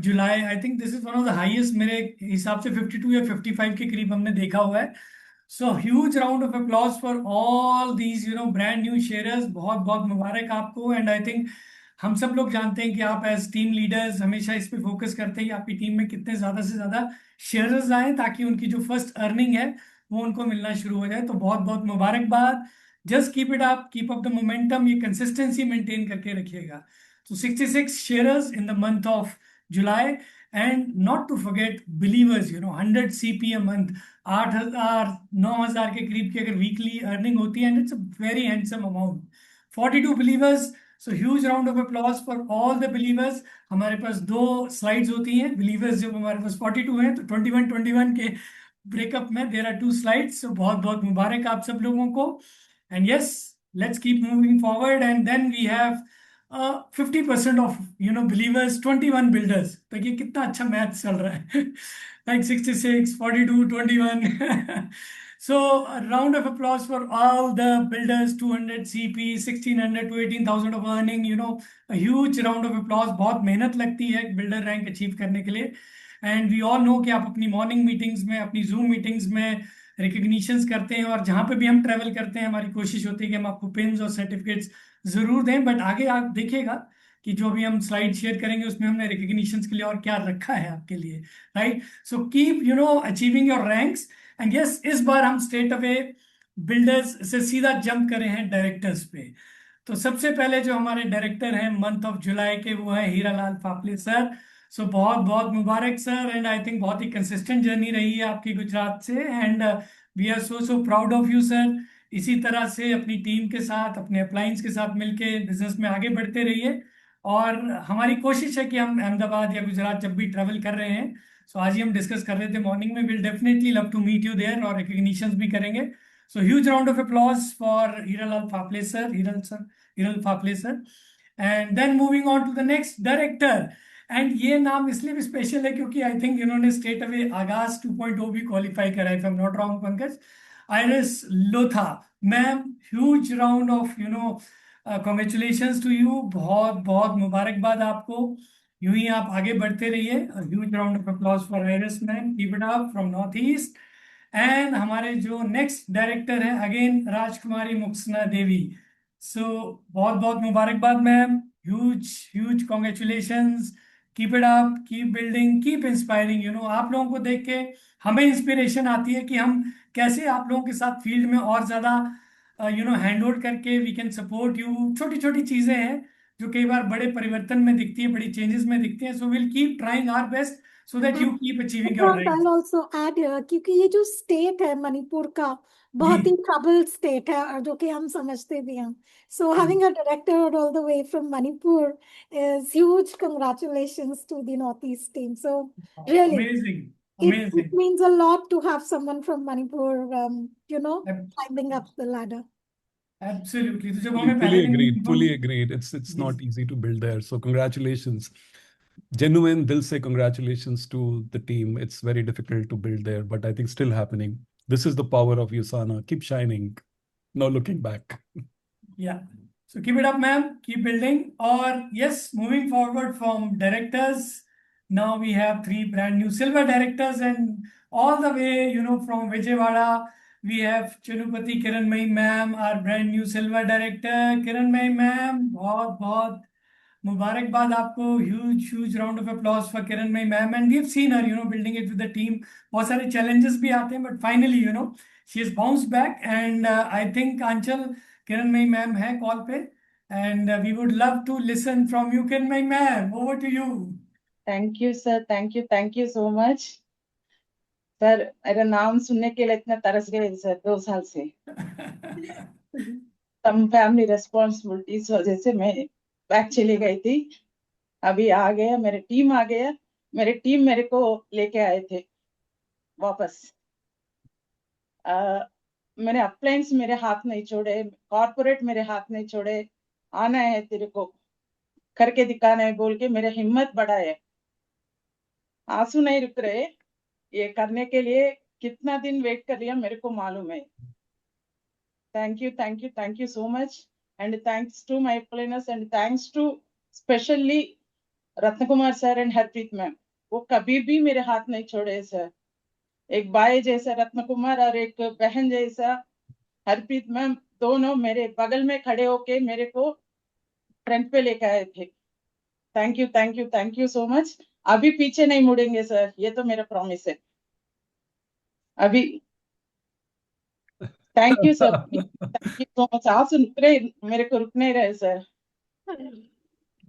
July. I think this is one of the highest, मेरे हिसाब से 52 या 55 के करीब हमने देखा हुआ है। सो huge round of applause for all these brand new sharers. बहुत बहुत मुबारक आपको। एंड आई थिंक हम सब लोग जानते हैं कि आप एज टीम लीडर्स हमेशा इस पे फोकस करते हैं कि आपकी टीम में कितने ज़्यादा से ज़्यादा शेयरर्स आए, ताकि उनकी जो फर्स्ट अर्निंग है वो उनको मिलना शुरू हो जाए। तो बहुत बहुत मुबारकबाद। Just keep it up, keep up the momentum, ये कंसिस्टेंसी मेंटेन करके रखिएगा। तो 66 shares in the month of July. And not to forget believers, 100 CP a month, 8,000 9,000 के करीब की अगर वीकली अर्निंग होती है, and it's a very handsome amount. 42 believers, so huge round of applause for all the believers. हमारे पास दो slides होती हैं, बिलीवर्स जब हमारे पास 42 हैं तो 21 के ब्रेकअप में देयर आर 2 स्लाइड्स। तो बहुत बहुत मुबारक आप सब लोगों को। And yes, let's keep moving forward. And then we have 50% of believers, 21 builders. तो ये कितना अच्छा मैथ चल रहा है। Like 66, 42, 21। So a round of applause for all the builders, 200 CP, 1,600 to 18,000 of earning, a huge round of applause। बहुत मेहनत लगती है बिल्डर रैंक अचीव करने के लिए। एंड वी ऑल नो कि आप अपनी मॉर्निंग मीटिंग्स में, अपनी जूम मीटिंग्स में रिकग्निशंस करते हैं, और जहाँ पे भी हम ट्रैवल करते हैं हमारी कोशिश होती है कि हम आपको पिन्स और सर्टिफिकेट्स जरूर दें। बट आगे आप देखिएगा कि जो भी हम स्लाइड शेयर करेंगे उसमें हमने रिकग्निशंस के लिए और क्या रखा है आपके लिए, right. So keep achieving your ranks. And yes, इस बार हम स्ट्रेट अवे बिल्डर्स से सीधा जंप करे हैं डायरेक्टर्स पे। तो सबसे पहले जो हमारे डायरेक्टर हैं मंथ ऑफ जुलाई के, वो है हीरालाल फाफले सर। सो बहुत बहुत मुबारक सर। एंड आई थिंक बहुत ही कंसिस्टेंट जर्नी रही है आपकी गुजरात से। And we are so so proud of you sir. इसी तरह से अपनी टीम के साथ, अपने अप्लायंस के साथ मिलके बिजनेस में आगे बढ़ते रहिए। और हमारी कोशिश है कि हम अहमदाबाद या गुजरात जब भी ट्रैवल कर रहे हैं, सो आज ही हम डिस्कस कर रहे थे मॉर्निंग में, will definitely love to meet you there, और रिकग्निशंस भी करेंगे। So huge round of applause for Hiralal Phaphle sir, Hiral Phaphle sir. And then moving on to the next director. And ये नाम इसलिए भी स्पेशल है क्योंकि आई थिंक इन्होंने स्ट्रेट अवे आगाज 2.0 भी क्वालिफाई करा है, if I am not wrong Pankaj. Iris Lotha ma'am, huge round of congratulations to you. बहुत बहुत मुबारकबाद आपको। यूं ही आप आगे बढ़ते रहिए। Huge round of applause for iris ma'am, keep it up, from north east. And हमारे जो नेक्स्ट डायरेक्टर है अगेन राजकुमारी मुक्सना देवी। सो बहुत बहुत मुबारकबाद ma'am, huge huge congratulations. Keep it up, keep building, keep inspiring. आप लोगों को देख के हमें इंस्पिरेशन आती है कि हम कैसे आप लोगों के साथ फील्ड में और ज्यादा हैंड होल्ड करके वी कैन सपोर्ट यू। छोटी छोटी चीजें हैं जो कई बार बड़े परिवर्तन में दिखती है, बड़ी चेंजेस में दिखती हैं। So will keep trying our best so that you keep achieving your I'll dreams. also add here, क्योंकि ये जो स्टेट है मणिपुर का, जी बहुत ही ट्रबल स्टेट है, और जो कि हम समझते भी हैं। So having a director all the way from Manipur is huge. Congratulations to the north east team. So really amazing, it amazing. means a lot to have someone from Manipur, climbing up the ladder. Absolutely. तो जब Fully, हमें पहले fully दिन agreed. Inform. Fully agreed. It's जी not easy to build there. So congratulations. Genuine dil se congratulations to the team. It's very difficult to build there, but I think still happening. This is the power of Usana. Keep shining. No looking back. Yeah, so keep it up ma'am, keep building. और yes, moving forward from directors, now we have 3 brand new silver directors. And all the way from Vijayawada we have Chanupati Kiranmayi ma'am, are brand new silver director. Kiranmayi ma'am, बहुत बहुत मुबारकबाद आपको। Huge huge round of applause for Kiranmayi ma'am. And we have seen her building it with the team. बहुत सारे challenges भी आते हैं, but finally she is bounce back. And I think Anchal, Kiranmayi ma'am है कॉल पे, and we would love to listen from you. Kiranmayi ma'am, over to you. Thank you sir, thank you so much sir. मेरा नाम सुनने के लिए इतना तरस गए सर 2 साल से। तम फैमिली रेस्पॉन्सिबिलिटीज वजह से मैं बैक चली गई थी। अभी आ गया, मेरे टीम आ गया। मेरे टीम मेरे को लेके आए थे वापस। मैंने अप्लायंस मेरे हाथ नहीं छोड़े, कॉर्पोरेट मेरे हाथ नहीं छोड़े। आना है तेरे को, करके दिखाना है बोल के मेरे हिम्मत बढ़ाए। आंसू नहीं रुक रहे। ये करने के लिए कितना दिन वेट कर लिया मेरे को मालूम है। Thank you so much. And thanks to my planners, and thanks to specially Ratan Kumar sir and Harpreet ma'am. वो कभी भी मेरे हाथ नहीं छोड़े सर। एक भाई जैसा रत्न कुमार और एक बहन जैसा हरप्रीत मैम, दोनों मेरे बगल में खड़े होके मेरे को फ्रंट पे लेके आए थे। Thank you so much. अभी पीछे नहीं मुड़ेंगे सर, ये तो मेरा प्रॉमिस है। अभी thank you sir, thank you so much. आंसू मेरे को रुक नहीं रहे sir.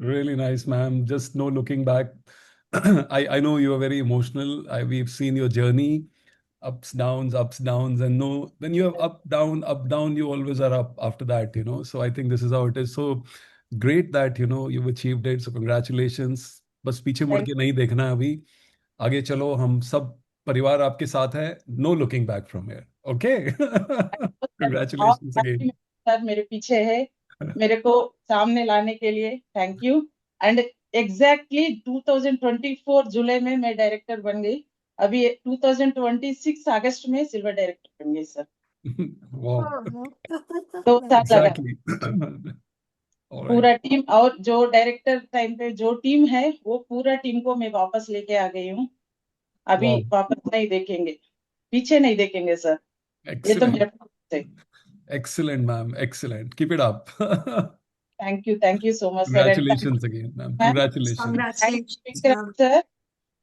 Really nice, ma'am. Just no looking back. I know you are very emotional. We've seen your journey, ups, downs, and no, when you have up, down, you always are up after that, you know. So I think this is how it is. So great that, you know, you've achieved it. So congratulations. बस पीछे मुड़ thank के नहीं देखना है अभी, आगे चलो, हम सब परिवार आपके साथ है. No looking back from here. Okay. You sir. और Congratulations happy again. सर मेरे पीछे है, मेरे को सामने लाने के लिए थैंक यू। एंड एग्जैक्टली 2024 जुलाई में मैं डायरेक्टर बन गई। अभी 2026 अगस्त में सिल्वर डायरेक्टर बन गई सर। Wow. 2 साल लगा। Exactly. All right. पूरा टीम और जो डायरेक्टर टाइम पे जो टीम है वो पूरा टीम को मैं वापस लेके आ गई हूँ। अभी Wow. वापस नहीं देखेंगे, पीछे नहीं देखेंगे सर। ये तो मेरा Excellent. Excellent, ma'am. Excellent. Keep it up. Thank you so much sir. And Congratulations again, ma'am. Congratulations. Congratulations. Sir,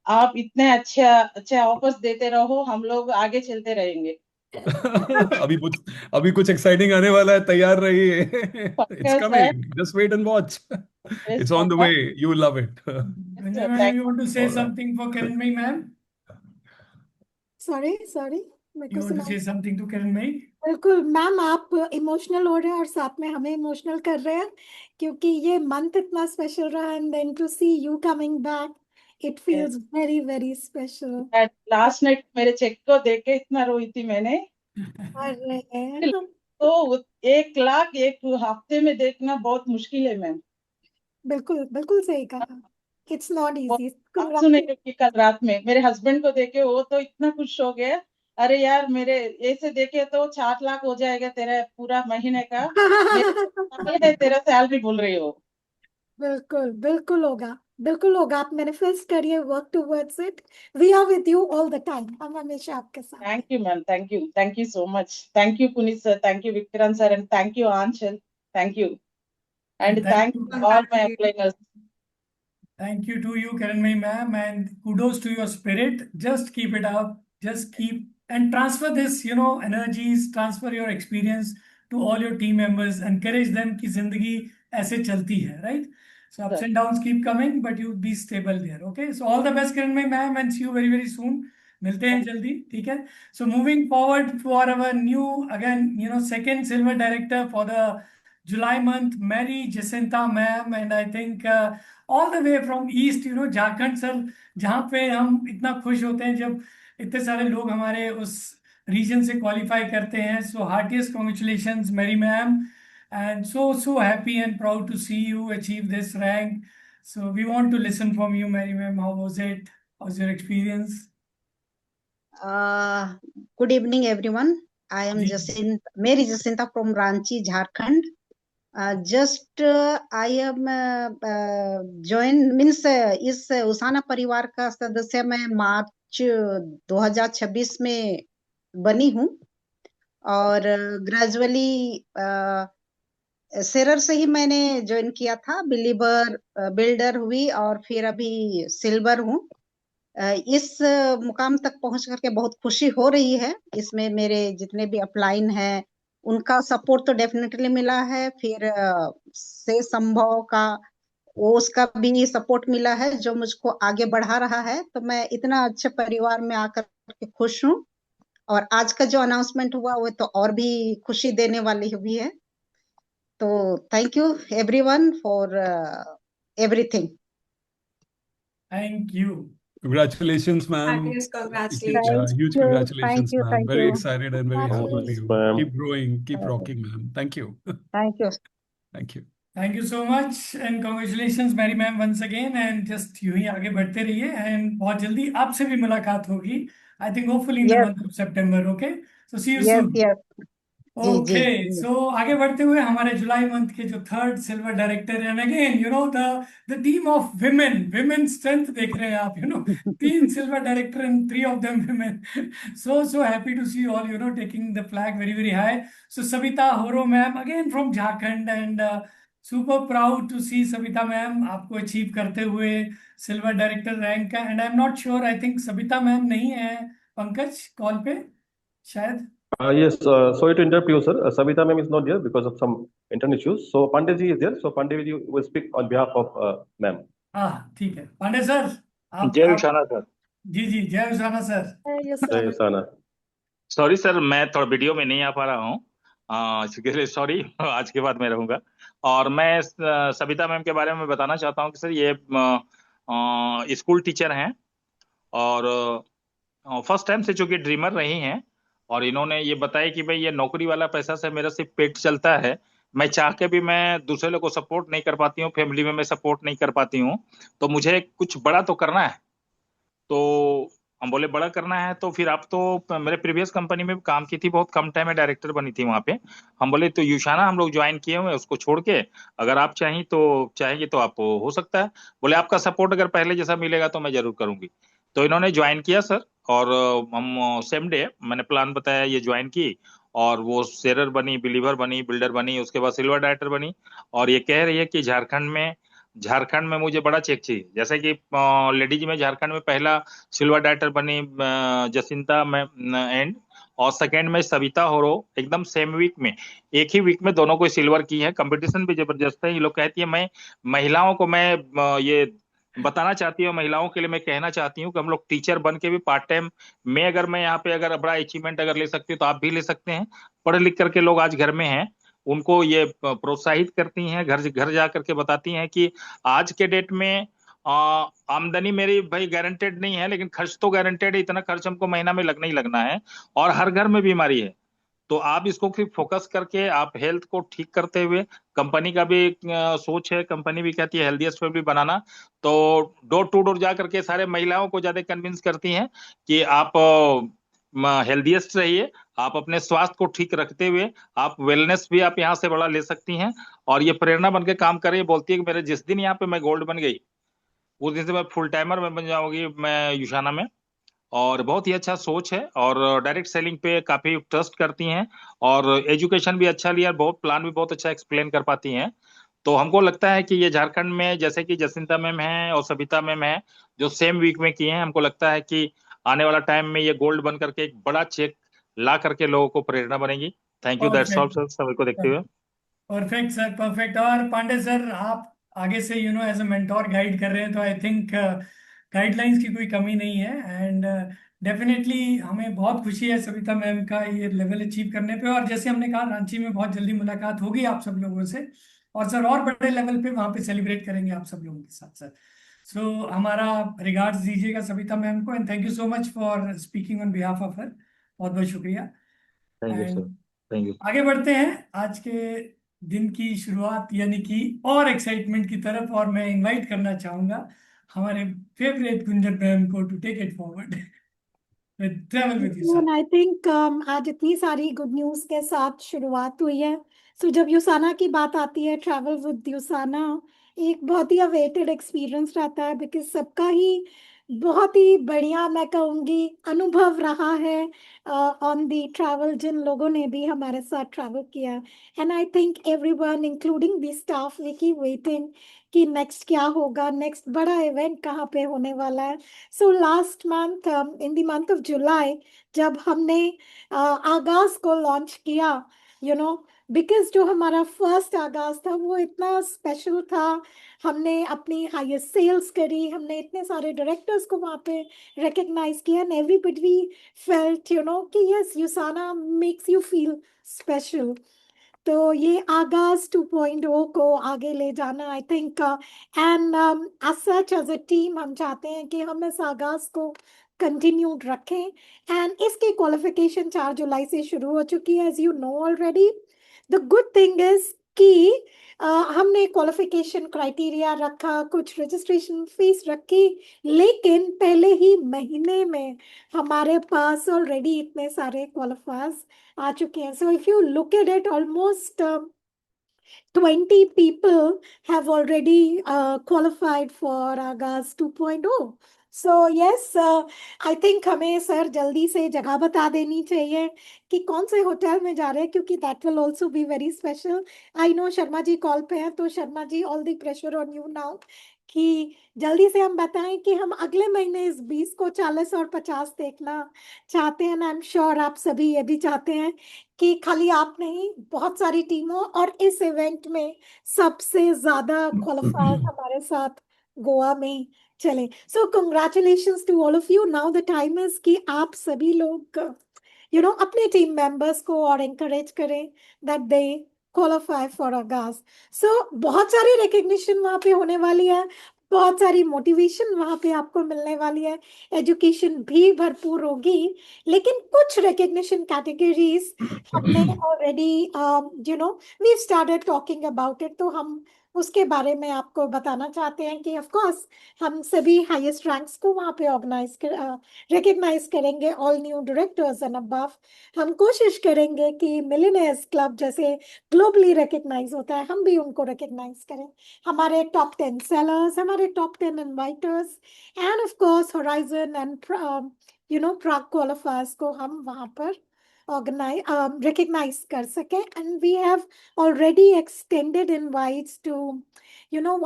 आप इतने अच्छे ऑफर्स देते रहो, हम लोग आगे चलते रहेंगे। अभी कुछ एक्साइटिंग आने वाला है, तैयार रहिए. It's पक्का sir. coming. Just wait and watch. It's on the पक्का way. You will love it. Ranjana sir. ma'am, you want to say All right. something for Kiranmai ma'am? Sorry sorry, मेरे You को want to सुना। say something to Kiranmai? बिल्कुल ma'am, आप emotional हो रहे हैं और साथ में हमें इमोशनल कर रहे हैं, क्योंकि ये मंथ इतना स्पेशल रहा, and then to see you coming back, it feels very very special. Last night मेरे चेक को देख के इतना रोई थी मैंने। अरे तो 1 लाख एक हफ्ते में देखना बहुत मुश्किल है मैम। बिल्कुल बिल्कुल सही कहा, इट्स नॉट इजी। आप सुने कि कल रात में मेरे हस्बैंड को देखे वो तो इतना खुश हो गया। अरे यार, मेरे ऐसे देखे तो 4 लाख हो जाएगा तेरा पूरा महीने का। मेरे तेरा सैलरी बोल रही हो। बिल्कुल बिल्कुल होगा, बिल्कुल होगा। आप मैनिफेस्ट करिए, work towards it. We are with you all the time, हम हमेशा आपके साथ हैं। Thank you ma'am, thank you so much. Thank you Puneet sir, thank you Vikrant sir, and thank you Anchal, thank you And and thank thank you. You all my players. Thank you to you, Kiranmai ma'am, and kudos to your spirit. Just keep it up. Just keep and transfer this, you know, energies, transfer your experience to all your team members. Encourage them कि जिंदगी ऐसे चलती है, right? So ups and downs keep coming, but you be stable there. Okay. So all the best, Kiranmai ma'am, and see you very very soon. मिलते हैं जल्दी, ठीक है? So moving forward for our new again, you know, second silver director for the July month, Mary Jacinta ma'am, and I think all the way from east, you know, Jharkhand sir, जहाँ पे हम इतना खुश होते हैं जब इतने सारे लोग हमारे उस रीजन से क्वालिफाई करते हैं. So heartiest congratulations Mary ma'am, and so happy and proud to see you achieve this rank. So we want to listen from you Mary ma'am, how was it, how was your experience? Good evening, everyone. I am Mary Jacinta from Ranchi, Jharkhand. I am joined means इस उसाना परिवार का सदस्य मैं मार्च 2026 में बनी हूँ, और gradually सेरर से ही मैंने ज्वाइन किया था, बिलीवर बिल्डर हुई और फिर अभी सिल्वर हूँ. इस मुकाम तक पहुंच करके बहुत खुशी हो रही है. इसमें मेरे जितने भी अपलाइन हैं उनका सपोर्ट तो डेफिनेटली मिला है, फिर से संभव का वो उसका भी सपोर्ट मिला है जो मुझको आगे बढ़ा रहा है. तो मैं इतना अच्छे परिवार में आकर के खुश हूँ, और आज का जो अनाउंसमेंट हुआ वो तो और भी खुशी देने वाली भी है. तो thank you everyone for everything. Thank you. Congratulations, ma'am. Congratulations. Yeah, huge congratulations, ma'am. Thank Very you. excited and very happy for Congratulations. you. ma'am. Keep growing, keep rocking, ma'am. Thank you. Thank you. Thank you. Thank you so much and congratulations Mary ma'am once again, and just यूं ही आगे बढ़ते रहिए, and बहुत जल्दी आपसे भी मुलाकात होगी, I think hopefully in the Yes. Month of September. Okay, so see you Yes, soon. yes. जी ओके, जी. सो आगे बढ़ते हुए हमारे जुलाई मंथ के जो third silver director, and again you know the team of women strength देख रहे हैं आप, you know, 3 silver director and 3 of them women. so happy to see all, you know, taking the flag very very high. So Savita Horo ma'am again from Jharkhand, and super proud to see Savita ma'am आपको achieve करते हुए silver director rank का. And I am not sure, I think Savita ma'am नहीं है Pankaj call पे शायद. Yes, sorry to interrupt you, sir. Savita ma'am is not there because of some internet issues. So Pandey ji is there. So Pandey ji will speak on behalf of ma'am. हाँ ठीक है, Pandey sir जय आप उषाना sir. जी जी, जय Usana sir. Yes, sir. Jai Sana. Sorry sir, मैं थोड़ा वीडियो में नहीं आ पा रहा हूँ, इसके लिए सॉरी। आज के बाद मैं रहूंगा। और मैं सविता मैम के बारे में बताना चाहता हूँ कि सर ये स्कूल टीचर हैं और फर्स्ट टाइम से चूंकि ड्रीमर रही हैं, और इन्होंने ये बताया कि भाई ये नौकरी वाला पैसा से मेरा सिर्फ पेट चलता है, मैं चाह के भी मैं दूसरे लोग को सपोर्ट नहीं कर पाती हूँ, फैमिली में मैं सपोर्ट नहीं कर पाती हूँ, तो मुझे कुछ बड़ा तो करना है। तो हम बोले बड़ा करना है तो फिर आप तो मेरे प्रीवियस कंपनी में भी काम की थी, बहुत कम टाइम में डायरेक्टर बनी थी वहां पे। हम बोले तो युशाना हम लोग ज्वाइन किए हुए हैं, उसको छोड़ के अगर आप चाहेंगे तो आप हो सकता है। बोले आपका सपोर्ट अगर पहले जैसा मिलेगा तो मैं जरूर करूंगी। तो इन्होंने ज्वाइन किया सर, और हम सेम डे मैंने प्लान बताया, ये ज्वाइन की, और वो शेरर बनी, बिलीवर बनी, बिल्डर बनी, उसके बाद सिल्वर डायरेक्टर बनी। और ये कह रही है कि झारखंड में मुझे बड़ा चेक चाहिए, जैसे कि लेडीज में झारखंड में पहला सिल्वर डायरेक्टर बनी जसिंता में एंड, और सेकेंड में सविता होरो, एकदम सेम वीक में, एक ही वीक में दोनों को सिल्वर की है। कंपटीशन भी जबरदस्त है। ये लोग कहती है मैं महिलाओं को मैं ये बताना चाहती हूँ, महिलाओं के लिए मैं कहना चाहती हूँ कि हम लोग टीचर बन के भी पार्ट टाइम में अगर मैं यहाँ पे अगर बड़ा अचीवमेंट अगर ले सकती हूँ तो आप भी ले सकते हैं। पढ़े लिख करके लोग आज घर में हैं, उनको ये प्रोत्साहित करती हैं, घर घर जा करके बताती हैं कि आज के डेट में आमदनी मेरी भाई गारंटेड नहीं है, लेकिन खर्च तो गारंटेड है, इतना खर्च हमको महीना में लगना ही लगना है, और हर घर में बीमारी है। तो आप इसको फिर फोकस करके आप हेल्थ को ठीक करते हुए, कंपनी का भी सोच है, कंपनी भी कहती है हेल्दीएस्ट फैमिली बनाना, तो डोर टू डोर जा करके सारे महिलाओं को ज्यादा कन्विंस करती हैं कि आप हेल्दीएस्ट रहिए, आप अपने स्वास्थ्य को ठीक रखते हुए आप वेलनेस भी आप यहाँ से बड़ा ले सकती हैं, और ये प्रेरणा बन के काम कर रही है। बोलती है कि मेरे जिस दिन यहाँ पे मैं गोल्ड बन गई उस दिन से मैं फुल टाइमर में बन जाऊंगी मैं युशाना में। और बहुत ही अच्छा सोच है, और डायरेक्ट सेलिंग पे काफी ट्रस्ट करती हैं, और एजुकेशन भी अच्छा लिया, बहुत प्लान भी बहुत अच्छा एक्सप्लेन कर पाती हैं। तो हमको लगता है कि ये झारखंड में जैसे कि जसिंता मैम है और सविता मैम है जो सेम वीक में किए हैं, हमको लगता है कि आने वाला टाइम में ये गोल्ड बन करके एक बड़ा चेक ला करके लोगों को प्रेरणा बनेगी। Thank you, that's all perfect, sir, समय को देखते हुए। Perfect sir, perfect. और पांडे सर आप आगे से एज अ मेंटोर गाइड कर रहे हैं, तो आई थिंक गाइडलाइंस की कोई कमी नहीं है। एंड डेफिनेटली हमें बहुत खुशी है सविता मैम का ये लेवल अचीव करने पे। और जैसे हमने कहा, रांची में बहुत जल्दी मुलाकात होगी आप सब लोगों से, और सर और बड़े लेवल पे वहाँ पे सेलिब्रेट करेंगे आप सब लोगों के साथ सर। सो हमारा रिगार्ड्स दीजिएगा सविता मैम को, and thank you so much for speaking on behalf of her. बहुत बहुत शुक्रिया। Thank you sir, and thank you. आगे बढ़ते हैं आज के दिन की शुरुआत यानी कि और एक्साइटमेंट की तरफ, और मैं इनवाइट करना चाहूंगा हमारे फेवरेट गुंजन मैम को to take it forward, travel with you sir. I think आज इतनी सारी गुड न्यूज के साथ शुरुआत हुई है। सो जब युसाना की बात आती है, ट्रैवल विद युसाना एक बहुत ही अवेटेड एक्सपीरियंस रहता है, बिकॉज सबका ही बहुत ही बढ़िया, मैं कहूँगी, अनुभव रहा है ऑन दी ट्रैवल, जिन लोगों ने भी हमारे साथ ट्रैवल किया। And I think everyone including the staff we keep waiting कि नेक्स्ट क्या होगा, नेक्स्ट बड़ा इवेंट कहाँ पे होने वाला है। So last month, in the month of जुलाई, जब हमने आगाज को लॉन्च किया, बिकॉज जो हमारा फर्स्ट आगाज था वो इतना स्पेशल था। हमने अपनी हाईएस्ट सेल्स करी, हमने इतने सारे डायरेक्टर्स को वहाँ पे रिकग्नाइज किया, एंड एवरीबडी फेल्ट कि yes, Usana makes you feel special. तो ये आगाज 2.0 को आगे ले जाना, I think, and as such as a team हम चाहते हैं कि हम इस आगाज को कंटिन्यूड रखें। एंड इसकी क्वालिफिकेशन 4 जुलाई से शुरू हो चुकी है, as you know already. The good thing is कि हमने क्वालिफिकेशन क्राइटेरिया रखा, कुछ रजिस्ट्रेशन फीस रखी, लेकिन पहले ही महीने में हमारे पास ऑलरेडी इतने सारे क्वालिफायर्स आ चुके हैं। So if you look at it, almost 20 people have already qualified for Agas 2.0. So yes, I think हमें सर जल्दी से जगह बता देनी चाहिए कि कौन से होटल में जा रहे हैं, क्योंकि that will also be very special. I know Sharma ji call पे हैं, तो Sharma ji, all the pressure on you now कि जल्दी से हम बताएं कि हम अगले महीने इस 20 को 40 और 50 देखना चाहते हैं। आई एम श्योर आप सभी ये भी चाहते हैं कि खाली आप नहीं, बहुत सारी टीमों, और इस इवेंट में सबसे ज्यादा क्वालिफायर्स हमारे साथ गोवा में चले। So congratulations to all of you. Now the time is कि आप सभी लोग अपने टीम मेंबर्स को और encourage करें that they qualify for आगाज। सो बहुत सारी रिकग्निशन वहाँ पे होने वाली है, बहुत सारी मोटिवेशन वहाँ पे आपको मिलने वाली है, एजुकेशन भी भरपूर होगी, लेकिन कुछ रिकग्निशन कैटेगरीज हमने already we started talking about it, तो हम उसके बारे में आपको बताना चाहते हैं कि ऑफ कोर्स हम सभी हाईएस्ट रैंक्स को वहाँ पे रिकग्नाइज करेंगे, all new directors and above. हम कोशिश करेंगे कि मिलियनेयर्स क्लब जैसे ग्लोबली रिकग्नाइज होता है, हम भी उनको रिकग्नाइज करें, हमारे टॉप 10 सेलर्स, हमारे top 10 inviters, and of course horizon and Prague qualifiers को हम वहाँ पर recognize कर सके। And we have already extended invites to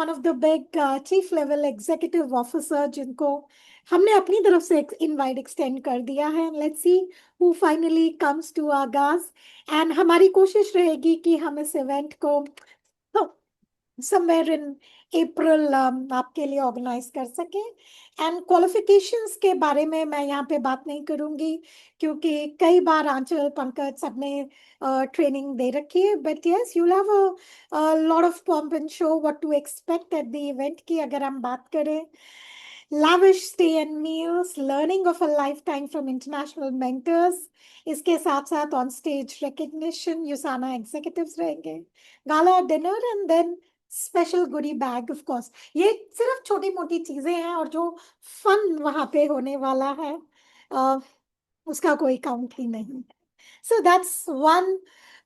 one of the big chief level executive officer जिनको हमने अपनी तरफ से इनवाइट एक्सटेंड कर दिया है। Let's see who finally comes to Aagaz, and हमारी कोशिश रहेगी कि हम इस इवेंट को समवेयर इन अप्रैल आपके लिए ऑर्गेनाइज कर सकें। एंड क्वालिफिकेशंस के बारे में मैं यहाँ पे बात नहीं करूंगी क्योंकि कई बार आंचल पंकज सबने ट्रेनिंग दे रखी है, but yes you have a lot of pomp and show what to expect at the event की। अगर हम बात करें lavish stay and meals, learning of a lifetime from international mentors, इसके साथ साथ on stage recognition, Usana executives रहेंगे, gala dinner, and then special goodie bag. Of course ये सिर्फ छोटी मोटी चीजें हैं, और जो फन वहां पे होने वाला है उसका कोई काउंट ही नहीं है। सो दैट्स वन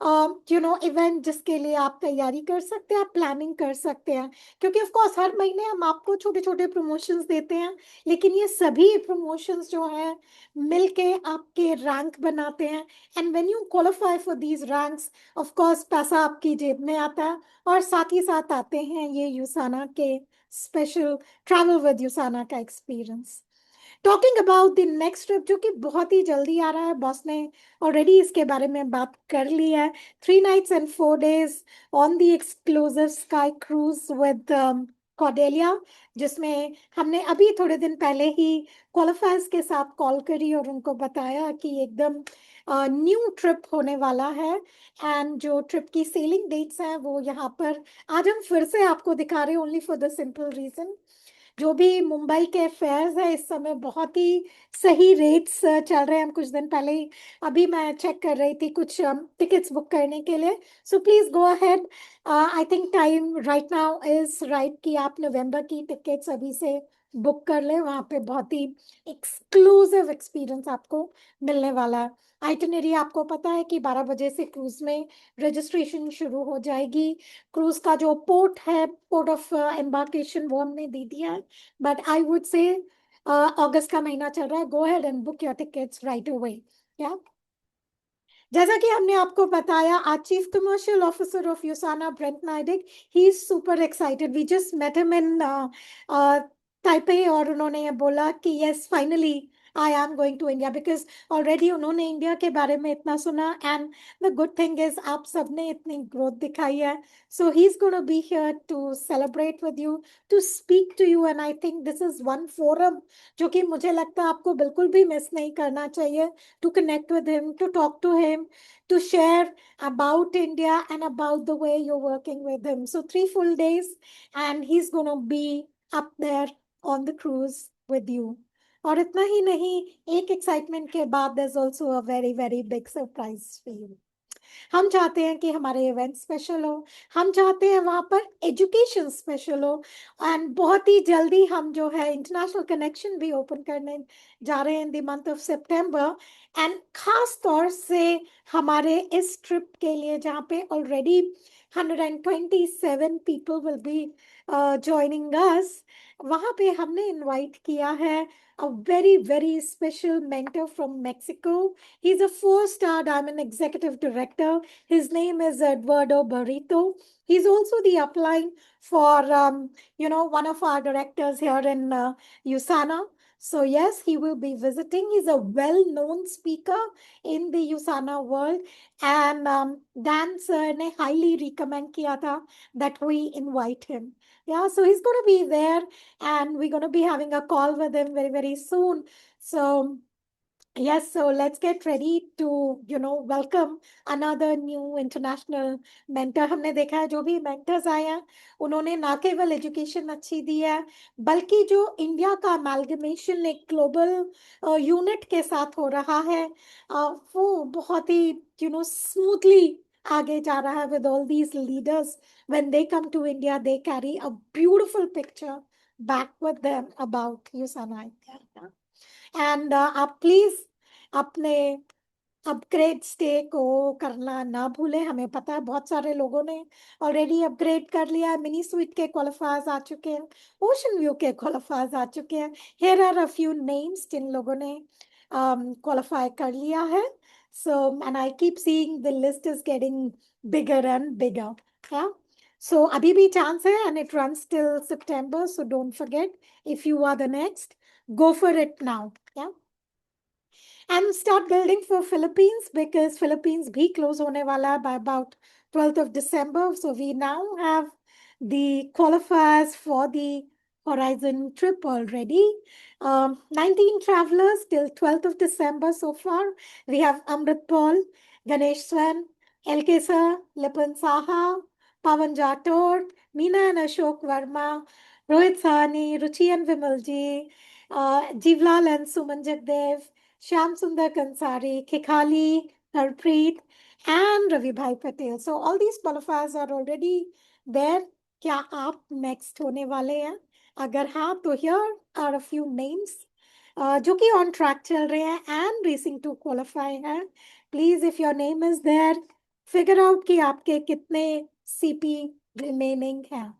इवेंट जिसके लिए आप तैयारी कर सकते हैं, आप प्लानिंग कर सकते हैं, क्योंकि ऑफ कोर्स हर महीने हम आपको छोटे छोटे प्रमोशंस देते हैं, लेकिन ये सभी प्रमोशंस जो हैं मिलके आपके रैंक बनाते हैं। And when you qualify for these ranks, of course पैसा आपकी जेब में आता है, और साथ ही साथ आते हैं ये यूसाना के स्पेशल ट्रैवल विद यूसाना का experience. Talking about the next trip जो कि बहुत ही जल्दी आ रहा है, बॉस ने ऑलरेडी इसके बारे में बात कर ली है, 3 nights and 4 days on the exclusive sky cruise with Cordelia, जिसमें हमने अभी थोड़े दिन पहले ही क्वालिफायर्स के साथ कॉल करी और उनको बताया कि एकदम न्यू ट्रिप होने वाला है। एंड जो ट्रिप की सेलिंग डेट्स हैं वो यहाँ पर आज हम फिर से आपको दिखा रहे हैं, only for the simple reason जो भी मुंबई के फेयर्स है इस समय बहुत ही सही रेट्स चल रहे हैं। हम कुछ दिन पहले ही, अभी मैं चेक कर रही थी कुछ टिकट्स बुक करने के लिए, सो please go ahead. I think time right now is right कि आप नवंबर की टिकट्स अभी से बुक कर ले, वहाँ पे बहुत ही एक्सक्लूसिव एक्सपीरियंस आपको मिलने वाला है। आइटिनरी आपको पता है कि 12 बजे से क्रूज में रजिस्ट्रेशन शुरू हो जाएगी। क्रूज का जो पोर्ट है, पोर्ट ऑफ एम्बार्केशन, वो हमने दे दिया है, बट आई वुड से अगस्त का महीना चल रहा है, गो ahead and book your tickets right away. क्या जैसा कि हमने आपको बताया, our chief commercial officer of USANA, Brent Neidig, he is super excited. We just met him in Taipei और उन्होंने ये बोला कि yes, finally I am going to India, because already उन्होंने इंडिया के बारे में इतना सुना, and the good thing is आप सबने इतनी ग्रोथ दिखाई है, so he's going to be here to celebrate with you, to speak to you, and I think this is one forum जो कि मुझे लगता है आपको बिल्कुल भी मिस नहीं करना चाहिए, to connect with him, to talk to him, to share about India and about the way you're working with him. So 3 full days and he's going to be up there on the cruise with you. और इतना ही नहीं, एक excitement के बाद there's also a very very big surprise for you. हम चाहते हैं कि हमारे इवेंट स्पेशल हो, हम चाहते हैं वहाँ पर एजुकेशन स्पेशल हो, एंड बहुत ही जल्दी हम जो है इंटरनेशनल कनेक्शन भी ओपन करने जा रहे हैं इन the month of September. And खास तौर से हमारे इस ट्रिप के लिए जहाँ पे already 127 people will be joining us. वहाँ पे हमने invite किया है a very, very special mentor from Mexico. He's a 4-star Diamond Executive Director. His name is Eduardo Barrito. He's also the upline for, one of our directors here in USANA. So yes, he will be visiting. He's a well-known speaker in the USANA world. And Dan sir ne highly recommend kiya tha that we invite him. Yeah, so he's going to be there and we're going to be having a call with him very, very soon. So yes, so let's get ready to, welcome another new international mentor. हमने देखा है जो भी mentors आए हैं उन्होंने ना केवल एजुकेशन अच्छी दी है बल्कि जो इंडिया का amalgamation एक ग्लोबल यूनिट के साथ हो रहा है वो बहुत ही स्मूथली आगे जा रहा है with all these leaders. When they come to India, they carry a beautiful picture back with them about USANA. And आप प्लीज अपने अपग्रेड स्टे को करना ना भूलें. हमें पता है बहुत सारे लोगों ने ऑलरेडी अपग्रेड कर लिया है. मिनी स्वीट के क्वालिफायर्स आ चुके हैं, ओशन व्यू के क्वालिफायर्स आ चुके हैं. Here are a few names जिन लोगों ने क्वालिफाई कर लिया है. So and I keep seeing the list is getting bigger and bigger. Yeah so अभी भी चांस है and it runs till September. So don't forget if you are the next, go for it now. Yeah, and start building for Philippines because Philippines bhi close hone wala hai by about 12th of December. So we now have the qualifiers for the Horizon trip already. 19 travelers till 12th of December so far. We have Amrit Paul, Ganesh Swan, LK Sir, Lipin Saha, Pawan Jator, Meena and Ashok Verma, Rohit Sahani, Ruchi and Vimalji, Jivlal and Suman Jagdev, Shyam Sundar Kansari, Khikhali, Harpreet, and Ravi Bhai Patel. So all these qualifiers are already there. क्या आप next होने वाले हैं? अगर हाँ तो here are a few names जो कि on track चल रहे हैं and racing to qualify हैं. Please, if your name is there, figure out कि आपके कितने CP remaining हैं.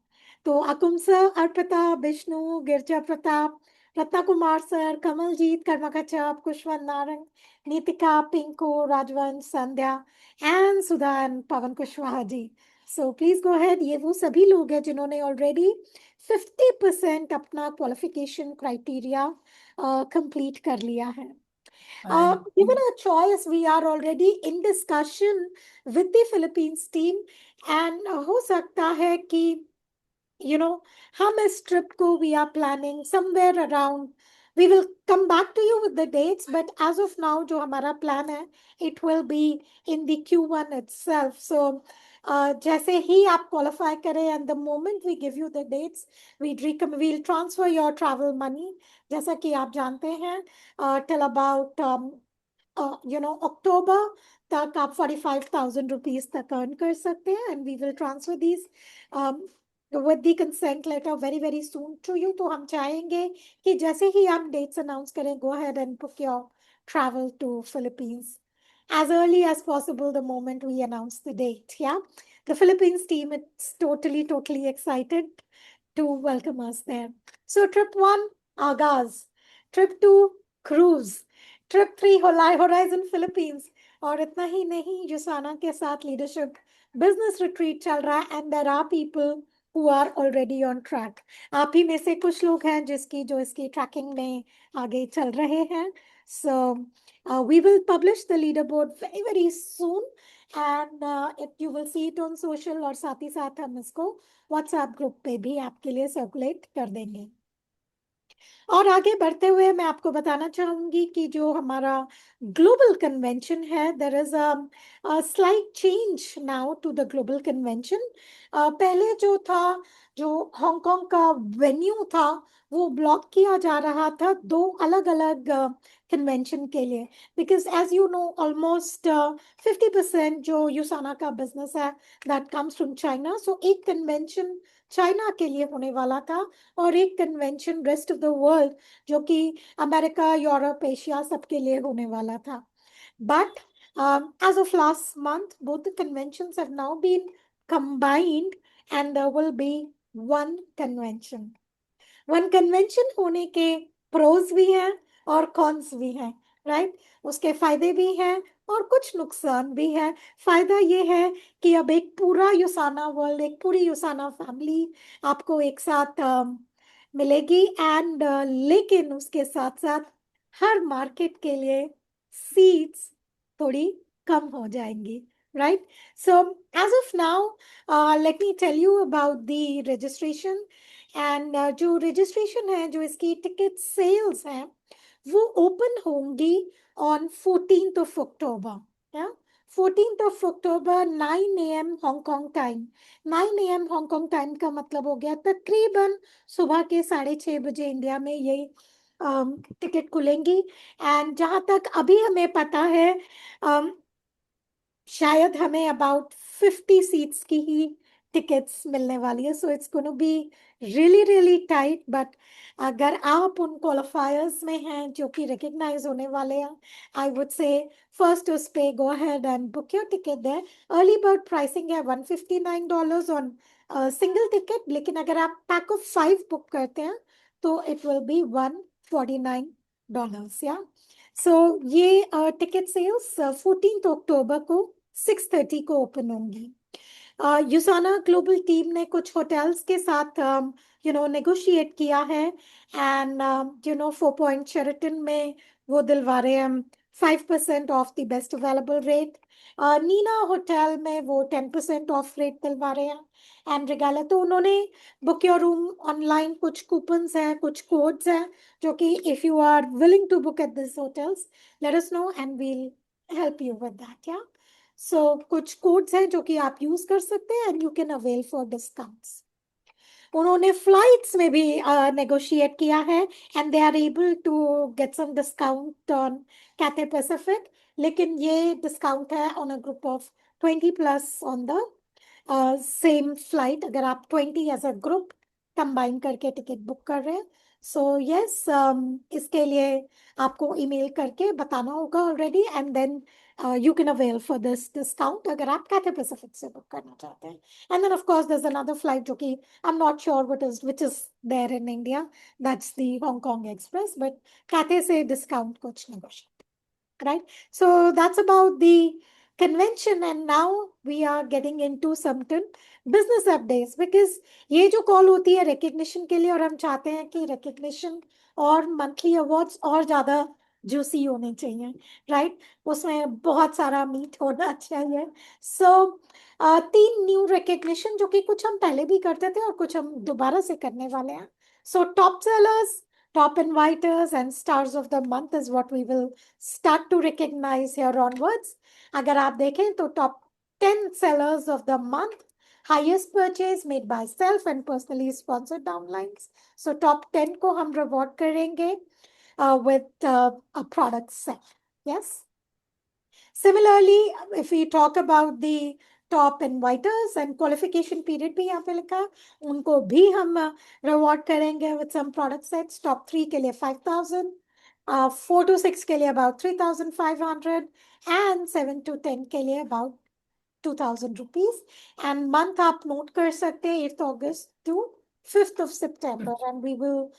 तो Akum sir, Arpita, Vishnu, Girja Pratap, Ratna Kumar sir, Kamaljeet, Karma Kachhap, Kushwant Narang, Nitika, Pinku, Rajvansh, Sandhya and Sudha and Pawan Kushwaha ji. So please go ahead. ये वो सभी लोग हैं जिन्होंने ऑलरेडी 50% अपना क्वालिफिकेशन क्राइटेरिया कंप्लीट कर लिया है. Given a choice, we are already in discussion with the Philippines team and हो सकता है कि हम इस ट्रिप को we are planning somewhere around. We will come back to you with the dates, but as of now जो हमारा plan है it will be in the Q1 itself. So जैसे ही आप qualify करें and the moment we give you the dates, we'll transfer your travel money. जैसा कि आप जानते हैं till about October तक आप 45,000 rupees तक earn कर सकते हैं and we will transfer these with the consent letter very, very soon to you. तो हम चाहेंगे कि जैसे ही आप dates announce करें, go ahead and book your travel to Philippines as early as possible the moment we announce the date. Yeah, the Philippines team is totally excited to welcome us there. So trip 1, Agaz. Trip 2, cruise. Trip 3, Horizon Philippines. और इतना ही नहीं, USANA के साथ leadership business retreat चल रहा है and there are people who are already on track. आप ही में से कुछ लोग हैं जो इसकी tracking में आगे चल रहे हैं. So we will publish the leaderboard very, very soon and you will see it on social और साथ ही साथ हम इसको WhatsApp group पे भी आपके लिए circulate कर देंगे. और आगे बढ़ते हुए मैं आपको बताना चाहूंगी कि जो हमारा ग्लोबल कन्वेंशन है, there is a slight change now to the global convention. पहले जो हांगकांग का वेन्यू था वो ब्लॉक किया जा रहा था 2 अलग अलग कन्वेंशन के लिए because as you know almost 50% जो यूसाना का बिजनेस है that comes from China. So एक कन्वेंशन चाइना के लिए होने वाला था और एक convention rest of the world जो कि अमेरिका, यूरोप, एशिया सबके लिए होने वाला था. But as of last month, both the conventions have now been combined, and there will be one convention. One convention होने के प्रोज भी हैं और कॉन्स भी हैं, राइट? उसके फायदे भी हैं और कुछ नुकसान भी है। फायदा ये है कि अब एक पूरा यूसाना वर्ल्ड, एक पूरी यूसाना फैमिली आपको एक साथ मिलेगी, एंड लेकिन उसके साथ साथ हर मार्केट के लिए सीट्स थोड़ी कम हो जाएंगी, right? So as of now let me tell you about the registration. And जो रजिस्ट्रेशन है, जो इसकी टिकट सेल्स हैं, वो ओपन होंगी on 14th of October, yeah? 14th of October 9 AM Hong Kong time. 9 AM Hong Kong time का मतलब हो गया तकरीबन सुबह के 6:30 बजे इंडिया में ये टिकट खुलेंगी। एंड जहाँ तक अभी हमें पता है, शायद हमें अबाउट 50 सीट्स की ही टिकट्स मिलने वाली है। So it's gonna be really really tight, but अगर आप उन क्वालिफायर्स में हैं जो कि रिकग्नाइज होने वाले हैं, आई वुड से फर्स्ट उस पे go ahead and book your ticket there. Early bird pricing है $159 ऑन सिंगल टिकट, लेकिन अगर आप पैक ऑफ 5 बुक करते हैं तो इट विल बी $149, या। सो ये टिकट सेल्स 14th अक्टूबर को 6:30 को ओपन होंगी। यूसाना ग्लोबल टीम ने कुछ होटल्स के साथ नेगोशिएट किया है, एंड 4 पॉइंट शेरेटन में वो दिलवा रहे हैं 5% off the best available rate. Nina hotel में वो 10% ऑफ रेट दिलवा रहे हैं, एंड रिगाला तो उन्होंने बुक योर रूम ऑनलाइन, कुछ कूपन्स हैं, कुछ कोड्स हैं, जो कि if you are willing to book at this hotels, let us know and we'll help you with that, yeah. So कुछ कोड्स हैं जो कि आप यूज कर सकते हैं, and you can avail for discounts. उन्होंने फ्लाइट्स में भी नेगोशिएट किया है, and they are able to get some discount on Cathay Pacific, लेकिन ये डिस्काउंट है on a group of 20+ on the same flight, अगर आप 20 एज अ ग्रुप कंबाइन करके टिकट बुक कर रहे हैं। सो यस, इसके लिए आपको ईमेल करके बताना होगा already, and then you can avail for this discount अगर आप Cathay Pacific से बुक करना चाहते हैं। And then of course there's another flight जो कि I'm not sure which is there in India, that's the Hong Kong Express, but Cathay से discount कुछ negotiate, right? So that's about the convention, and now we are getting into certain business updates, because ये जो call होती है recognition के लिए, और हम चाहते हैं कि recognition और monthly awards और ज़्यादा जूसी होने चाहिए, राइट? उसमें बहुत सारा मीट होना चाहिए। सो 3 न्यू रिकग्निशन जो कि कुछ हम पहले भी करते थे और कुछ हम दोबारा से करने वाले हैं। So top sellers, top inviters and stars of the month is what we will start to recognize here onwards. अगर आप देखें तो top 10 sellers of the month, highest purchase made by self and personally sponsored downlines. So top 10 को हम reward करेंगे with a product set. Yes. Similarly, if we talk about the top inviters and qualification period भी यहाँ पे लिखा है, उनको भी हम reward करेंगे with some product sets. Top 3 के लिए 5,000, 4 to 6 के लिए about 3,500, and 7 to 10 के लिए about 2,000 rupees. And month आप note कर सकते हैं 8th August to 5th of September, and we will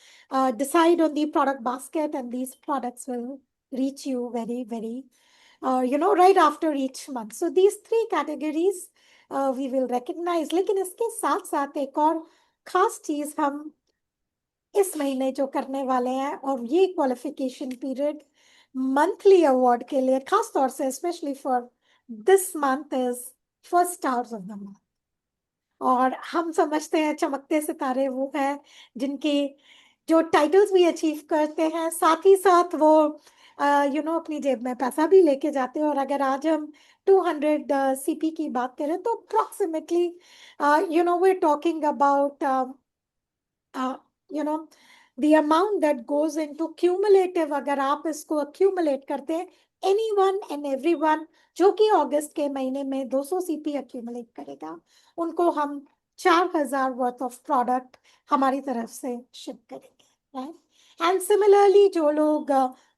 decide on the product basket, and these products will reach you very, very, right after each month. So these 3 categories we will recognize. लेकिन इसके साथ साथ एक और खास चीज हम इस महीने जो करने वाले हैं, और ये क्वालिफिकेशन पीरियड मंथली अवार्ड के लिए खास तौर से specially for this month is first stars of the month. और हम समझते हैं चमकते सितारे वो हैं जिनके जो टाइटल्स भी अचीव करते हैं, साथ ही साथ वो अपनी जेब में पैसा भी लेके जाते हैं। और अगर आज हम 200 सीपी की बात करें तो approximately we're talking about the amount that goes into cumulative, अगर आप इसको accumulate करते हैं, anyone and everyone जो कि अगस्त के महीने में 200 सीपी accumulate करेगा, उनको हम 4,000 वर्थ ऑफ प्रोडक्ट हमारी तरफ से शिप करेंगे, राइट? एंड सिमिलरली जो लोग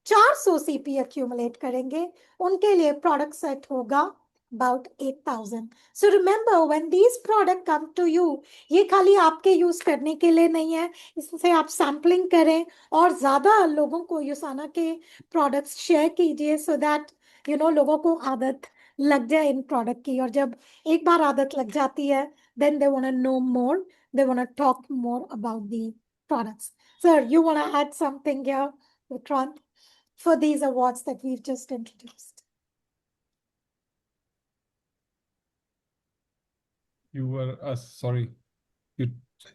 400 सीपी accumulate करेंगे, उनके लिए प्रोडक्ट सेट होगा about 8,000. So remember, when these products come to you, ये खाली आपके यूज करने के लिए नहीं है, इससे आप सैम्पलिंग करें और ज्यादा लोगों को यूसाना के प्रोडक्ट्स शेयर कीजिए, so that लोगों को आदत लग जाए इन प्रोडक्ट की, और जब एक बार आदत लग जाती है, then they want to know more, they want to talk more about the products. Sir, you want to add something here, Vikrant, for these awards that we've just introduced? You were sorry.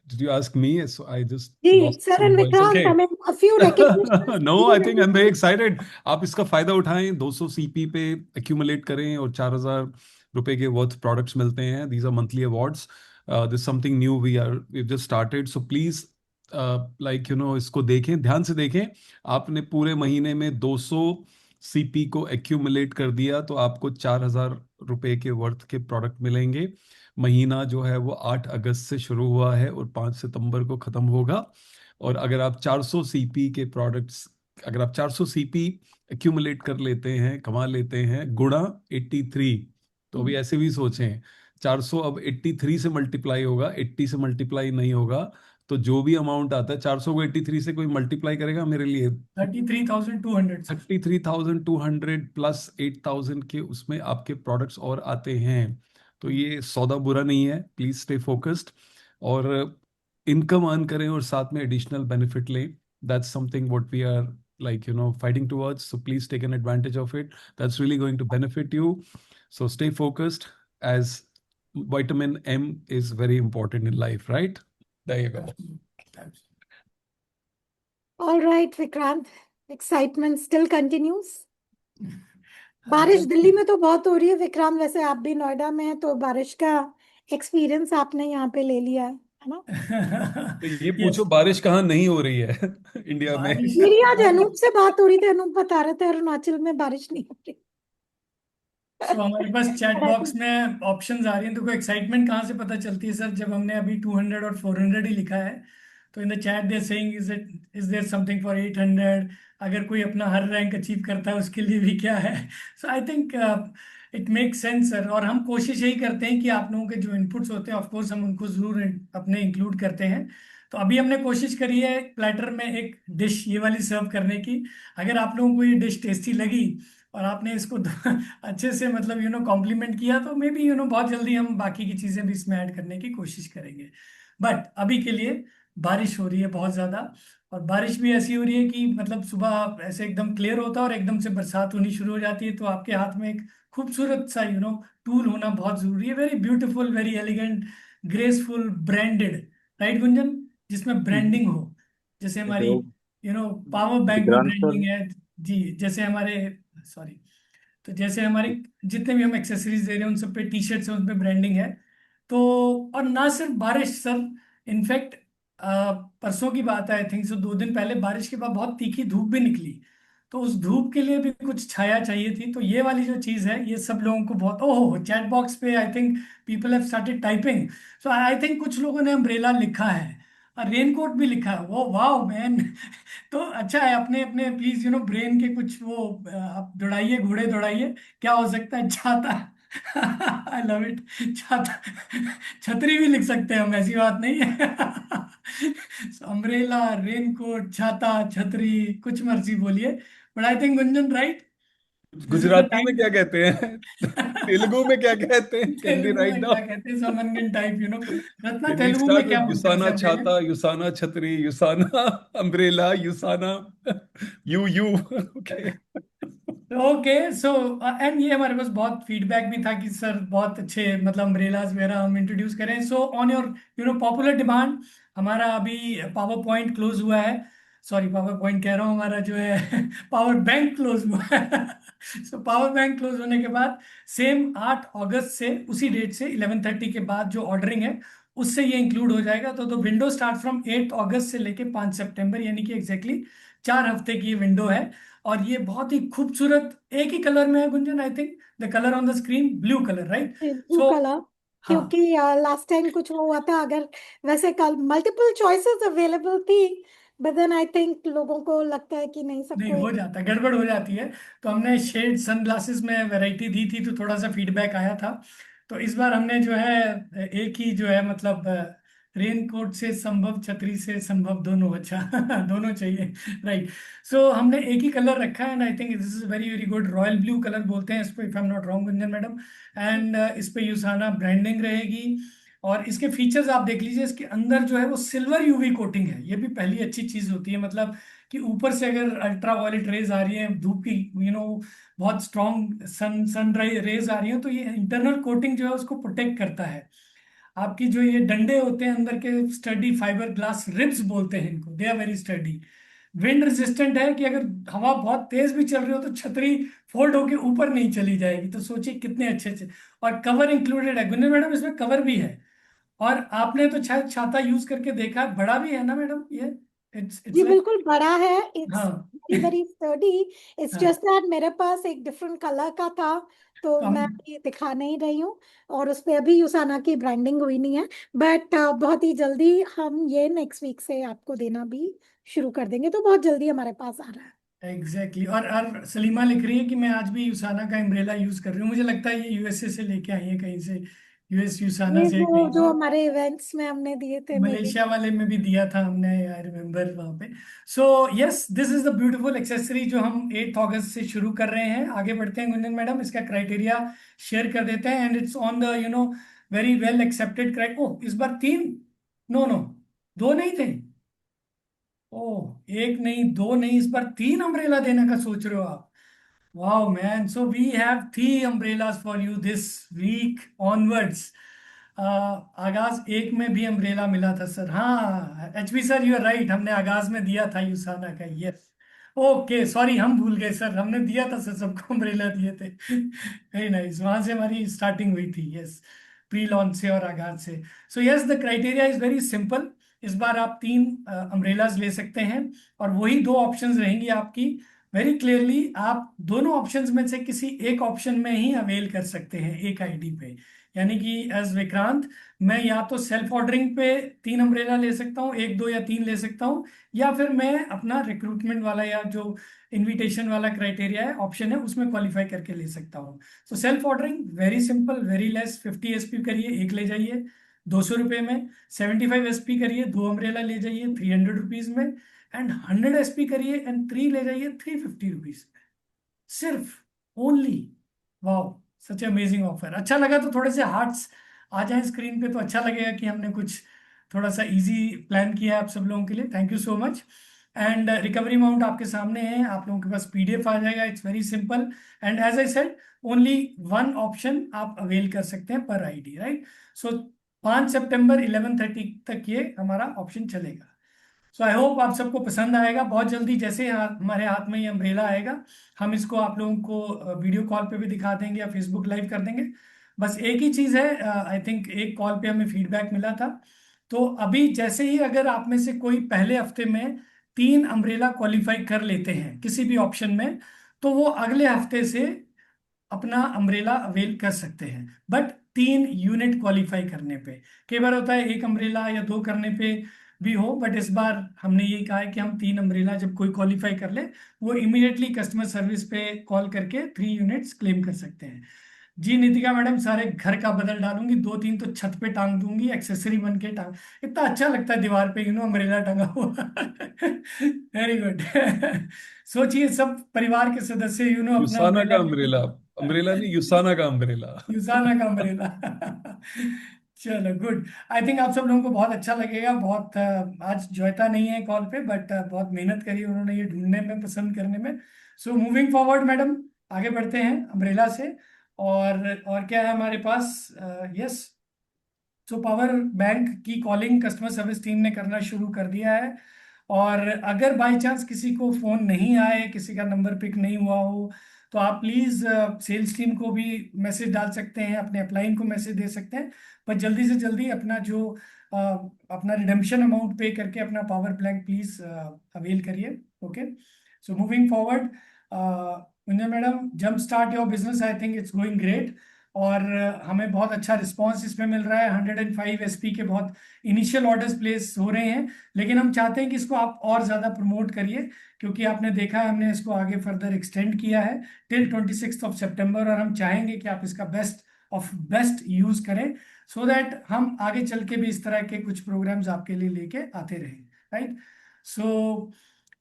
Did you ask me? So I just ji, lost sir some and voice. Vikrant, Okay. I mean, a few recognitions. No, I think I'm very excited. आप इसका फायदा उठाएं, 200 CP पे accumulate करें और 4,000 रुपए के worth products मिलते हैं. These are monthly awards. This is something new we've just started. So please, इसको देखें, ध्यान से देखें. आपने पूरे महीने में 200 CP को accumulate कर दिया तो आपको 4,000 रुपए के worth के product मिलेंगे. महीना जो है वो 8 अगस्त से शुरू हुआ है और 5 सितंबर को खत्म होगा. और अगर आप 400 सीपी के प्रोडक्ट्स, अगर आप 400 सीपी एक्यूमुलेट कर लेते हैं, कमा लेते हैं, गुणा 83, तो अभी ऐसे भी सोचें, 400 अब 83 से मल्टीप्लाई होगा, 80 से मल्टीप्लाई नहीं होगा, तो जो भी अमाउंट आता है 400 को 83 से कोई मल्टीप्लाई करेगा मेरे लिए 33,200 33,200 प्लस 8,000 के उसमें आपके प्रोडक्ट्स और आते हैं. तो ये सौदा बुरा नहीं है. प्लीज स्टे फोकस्ड और इनकम अर्न करें और साथ में एडिशनल बेनिफिट लें. That's something what we are fighting towards. So please take an advantage of it. That's really going to benefit you. So stay focused, as vitamin M is very important in life, right? There you go. All right, Vikrant, excitement still continues. बारिश दिल्ली में तो बहुत हो रही है विक्रांत, वैसे आप भी नोएडा में हैं तो बारिश का एक्सपीरियंस आपने यहाँ पे ले लिया है ना? तो ये पूछो बारिश कहाँ नहीं हो रही है इंडिया में. मेरी आज अनूप से बात हो रही थी, अनूप बता रहे थे अरुणाचल में बारिश नहीं हो रही. सो हमारे पास चैट बॉक्स में ऑप्शंस आ रही हैं, तो कोई एक्साइटमेंट कहाँ से पता चलती है सर, जब हमने अभी 200 और 400 ही लिखा है, तो in the chat they saying is there something for 800, अगर कोई अपना हर रैंक अचीव करता है उसके लिए भी क्या है. So I think it make sense sir, और हम कोशिश यही करते हैं कि आप लोगों के जो इनपुट्स होते हैं ऑफकोर्स हम उनको जरूर अपने इंक्लूड करते हैं. तो अभी हमने कोशिश करी है प्लेटर में एक डिश ये वाली सर्व करने की. अगर आप लोगों को ये डिश टेस्टी लगी और आपने इसको अच्छे से मतलब कॉम्प्लीमेंट किया, तो मे बी बहुत जल्दी हम बाकी की चीज़ें भी इसमें ऐड करने की कोशिश करेंगे. बट अभी के लिए बारिश हो रही है बहुत ज़्यादा, और बारिश भी ऐसी हो रही है कि मतलब सुबह ऐसे एकदम क्लियर होता है और एकदम से बरसात होनी शुरू हो जाती है. तो आपके हाथ में एक खूबसूरत सा टूल होना बहुत ज़रूरी है. Very beautiful, very elegant, graceful, branded, right Gunjan, जिसमें ब्रांडिंग हो. जैसे हमारी पावर बैंक में ब्रांडिंग है जी, जैसे हमारे सॉरी, तो जैसे हमारे जितने भी हम एक्सेसरीज दे रहे हैं उन सब पे टी शर्ट्स हैं, उन पे ब्रांडिंग है. तो और ना सिर्फ बारिश सर, इनफैक्ट परसों की बात है, आई थिंक सो 2 दिन पहले बारिश के बाद बहुत तीखी धूप भी निकली. तो उस धूप के लिए भी कुछ छाया चाहिए थी. तो ये वाली जो चीज़ है ये सब लोगों को बहुत, ओहो चैट बॉक्स पे I think people have started typing. So I think कुछ लोगों ने अम्ब्रेला लिखा है और रेनकोट भी लिखा है. वो वाओ मैन. तो अच्छा है, अपने अपने प्लीज ब्रेन के कुछ वो आप दौड़ाइए, घोड़े दौड़ाइए. क्या हो सकता है, छाता. I love it. छाता, छतरी भी लिख सकते हैं हम, ऐसी बात नहीं है. अम्ब्रेला, रेनकोट, छाता, छतरी, कुछ मर्जी बोलिए. But I think Gunjan right, Gujarati में क्या कहते हैं तेलुगु में क्या कहते हैं, कैन बी तेलुगु राइट में नाउ? क्या कहते हैं, समनगन type Ratna, Can we Telugu start में क्या with बोलते हैं Yusana वैसे umbrella? Chhata, Yusana Chhatri, Yusana Umbrella, Yusana you. Okay. Okay so and ये हमारे पास बहुत फीडबैक भी था कि सर बहुत अच्छे मतलब अम्ब्रेलाज वगैरह हम इंट्रोड्यूस करें. So on your popular demand हमारा अभी पावर पॉइंट क्लोज हुआ है. सॉरी, पावर पॉइंट कह रहा हूँ, हमारा जो है पावर बैंक क्लोज हुआ है. सो पावर बैंक क्लोज होने के बाद सेम 8 अगस्त से, उसी डेट से 11:30 के बाद जो ऑर्डरिंग है उससे ये इंक्लूड हो जाएगा. तो विंडो स्टार्ट फ्रॉम 8 अगस्त से लेके 5 सितंबर, यानी कि एग्जैक्टली 4 हफ्ते की ये विंडो है. और ये बहुत ही खूबसूरत एक ही कलर में है Gunjan, I think the colour on the screen blue colour, right? Blue colour, क्योंकि लास्ट टाइम कुछ वो हुआ था, अगर वैसे कल मल्टीपल चॉइसेस अवेलेबल थी, बट देन आई थिंक लोगों को लगता है कि नहीं नहीं, सबको हो जाता है, गड़बड़ हो जाती है। तो हमने शेड सनग्लासेस में वैरायटी दी थी, तो थोड़ा सा फीडबैक आया था। तो इस बार हमने जो है एक ही जो है मतलब रेन कोट से संभव, छतरी से संभव, दोनों अच्छा दोनों चाहिए, राइट। सो हमने एक ही कलर रखा है, and I think this is very very good. Royal blue colour बोलते हैं इस पे, if I am not wrong Gunjan madam. And इस पे यूसाना ब्रांडिंग रहेगी। और इसके फीचर्स आप देख लीजिए, इसके अंदर जो है वो सिल्वर यूवी कोटिंग है। ये भी पहली अच्छी चीज होती है, मतलब कि ऊपर से अगर अल्ट्रा वायलेट रेज आ रही है, धूप की बहुत स्ट्रॉन्ग सन रेज आ रही है, तो ये इंटरनल कोटिंग जो है उसको प्रोटेक्ट करता है। आपकी जो ये डंडे होते हैं अंदर के, स्टडी फाइबर ग्लास रिब्स बोलते हैं इनको, they are very sturdy. Wind resistant है कि अगर हवा बहुत तेज भी चल रही हो तो छतरी फोल्ड होके ऊपर नहीं चली जाएगी। तो सोचिए कितने अच्छे अच्छे। और कवर इंक्लूडेड है गुन्ने मैडम, इसमें कवर भी है। और आपने तो शायद छाता यूज करके देखा है, बड़ा भी है ना मैडम ये? इट्स ये लाइक, बिल्कुल बड़ा है, इट्स हाँ वेरी वेरी स्टर्डी। इट्स हाँ। जस्ट दैट मेरे पास एक डिफरेंट कलर का था, तो तो मैं हम, ये दिखा नहीं रही हूँ। और उस पे अभी यूसाना की ब्रांडिंग हुई नहीं है, बट बहुत ही जल्दी हम ये नेक्स्ट वीक से आपको देना भी शुरू कर देंगे, तो बहुत जल्दी हमारे पास आ रहा है। एग्जैक्टली और सलीमा लिख रही है कि मैं आज भी यूसाना का अम्ब्रेला यूज कर रही हूँ। मुझे लगता है ये यूएसए से लेके आई है कहीं से, यूएस यूसाना ये से वो कहीं जो से। हमारे इवेंट्स में हमने दिए थे मे बी। मलेशिया वाले में भी दिया था हमने, आई रिमेम्बर वहाँ पे। So yes, this is the beautiful accessory जो हम 8 अगस्त से शुरू कर रहे हैं। आगे बढ़ते हैं गुंजन मैडम, इसका क्राइटेरिया शेयर कर देते हैं। And it's on the very well accepted क्राइट। ओह, इस बार 3, नो नो, 2 नहीं थे। ओह, 1 नहीं, 2 नहीं, इस बार 3 अम्ब्रेला देने का सोच रहे हो आप? Wow, man. So we have 3 umbrellas for you this week onwards. आगाज 1 में भी अम्ब्रेला मिला था सर। हाँ, HP sir, you are right, हमने आगाज में दिया था यूसाना का। यस, ओके, सॉरी, हम भूल गए सर, हमने दिया था सर, सबको अम्ब्रेला दिए थे। वेरी नाइस, वहां से हमारी स्टार्टिंग हुई थी। यस, प्री लॉन्च से और आगाज से। So yes, the criteria is very simple. इस बार आप 3 अम्ब्रेलाज ले सकते हैं, और वही 2 ऑप्शंस रहेंगी आपकी। वेरी क्लियरली आप दोनों ऑप्शंस में से किसी एक ऑप्शन में ही अवेल कर सकते हैं एक आईडी पे। यानी कि एज विक्रांत, मैं या तो सेल्फ ऑर्डरिंग पे 3 अम्ब्रेला ले सकता हूँ, 1, 2 या 3 ले सकता हूँ, या फिर मैं अपना रिक्रूटमेंट वाला या जो इनविटेशन वाला क्राइटेरिया है, ऑप्शन है, उसमें क्वालिफाई करके ले सकता हूँ। So self ordering very simple, very less. 50 SP करिए, एक ले जाइए 200 रुपये में। 75 एसपी करिए, 2 अम्ब्रेला ले जाइए 300 रुपीज में। एंड 100 एसपी करिए एंड 3 ले जाइए 350 रुपीज में, सिर्फ, only. Wow, such amazing offer. अच्छा लगा तो थोड़े से हार्ट्स आ जाएं स्क्रीन पे, तो अच्छा लगेगा कि हमने कुछ थोड़ा सा इजी प्लान किया है आप सब लोगों के लिए। Thank you so much. And recovery amount आपके सामने है, आप लोगों के पास पीडीएफ आ जाएगा। It's very simple. And as I said, only 1 option आप अवेल कर सकते हैं पर आईडी, राइट। सो 5 सितंबर 11:30 तक ये हमारा ऑप्शन चलेगा। सो आई होप आप सबको पसंद आएगा। बहुत जल्दी जैसे हमारे हाथ में ये अम्ब्रेला आएगा, हम इसको आप लोगों को वीडियो कॉल पे भी दिखा देंगे या फेसबुक लाइव कर देंगे। बस एक ही चीज़ है, आई थिंक एक कॉल पे हमें फीडबैक मिला था। तो अभी जैसे ही अगर आप में से कोई पहले हफ्ते में 3 अम्ब्रेला क्वालिफाई कर लेते हैं किसी भी ऑप्शन में, तो वो अगले हफ्ते से अपना अम्ब्रेला अवेल कर सकते हैं, बट 3 यूनिट क्वालिफाई करने पे। कई बार होता है 1 अम्ब्रेला या 2 करने पे भी हो, बट इस बार हमने ये कहा है कि हम 3 अम्ब्रेला जब कोई क्वालिफाई कर ले, वो इमीडिएटली कस्टमर सर्विस पे कॉल करके 3 यूनिट्स क्लेम कर सकते हैं। जी नितिका मैडम, सारे घर का बदल डालूंगी, 2-3 तो छत पे टांग दूंगी, एक्सेसरी बन के टांग। इतना अच्छा लगता है दीवार पे अम्ब्रेला टंगा हुआ। Very good. सोचिए सब परिवार के सदस्य अपना यूसाना का अम्ब्रेला अम्ब्रेला, अम्ब्रेला नहीं, यूसाना का अम्ब्रेला। यूजाना का अम्ब्रेला। चलो गुड। आई थिंक आप सब लोगों को बहुत अच्छा लगेगा। बहुत आज ज्योता नहीं है कॉल पे, बट बहुत मेहनत करी उन्होंने ये ढूंढने में, पसंद करने में। सो मूविंग फॉरवर्ड मैडम, आगे बढ़ते हैं अम्ब्रेला से। और क्या है हमारे पास? यस, सो पावर बैंक की कॉलिंग कस्टमर सर्विस टीम ने करना शुरू कर दिया है। और अगर बाय चांस किसी को फोन नहीं आए, किसी का नंबर पिक नहीं हुआ हो, तो आप प्लीज सेल्स टीम को भी मैसेज डाल सकते हैं, अपने अपलाइन को मैसेज दे सकते हैं। पर जल्दी से जल्दी अपना जो अपना रिडेम्पशन अमाउंट पे करके अपना पावर बैंक प्लीज अवेल करिए। Okay, so moving forward, madam, jump start your business, I think it's going great. और हमें बहुत अच्छा रिस्पांस इसमें मिल रहा है। 105 एसपी के बहुत इनिशियल ऑर्डर्स प्लेस हो रहे हैं, लेकिन हम चाहते हैं कि इसको आप और ज़्यादा प्रमोट करिए, क्योंकि आपने देखा है हमने इसको आगे फर्दर एक्सटेंड किया है टिल 26 सितंबर, और हम चाहेंगे कि आप इसका बेस्ट ऑफ बेस्ट यूज़ करें, सो दैट हम आगे चल के भी इस तरह के कुछ प्रोग्राम्स आपके लिए लेके आते रहें, राइट। सो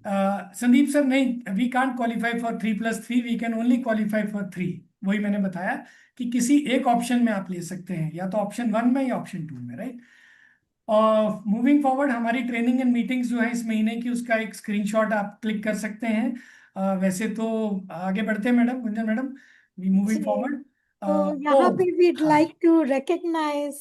संदीप सर, नहीं, we can't qualify for 3+3, we can only qualify for 3। वही मैंने बताया कि किसी एक ऑप्शन में आप ले सकते हैं, या तो ऑप्शन 1 में या ऑप्शन 2 में, राइट। और मूविंग फॉरवर्ड, हमारी ट्रेनिंग एंड मीटिंग्स जो है इस महीने की, उसका एक स्क्रीनशॉट आप क्लिक कर सकते हैं। वैसे तो आगे बढ़ते हैं madam, Gunjan madam, we moving जी, फॉरवर्ड। तो यहाँ पे वीड हाँ लाइक टू रिकग्नाइज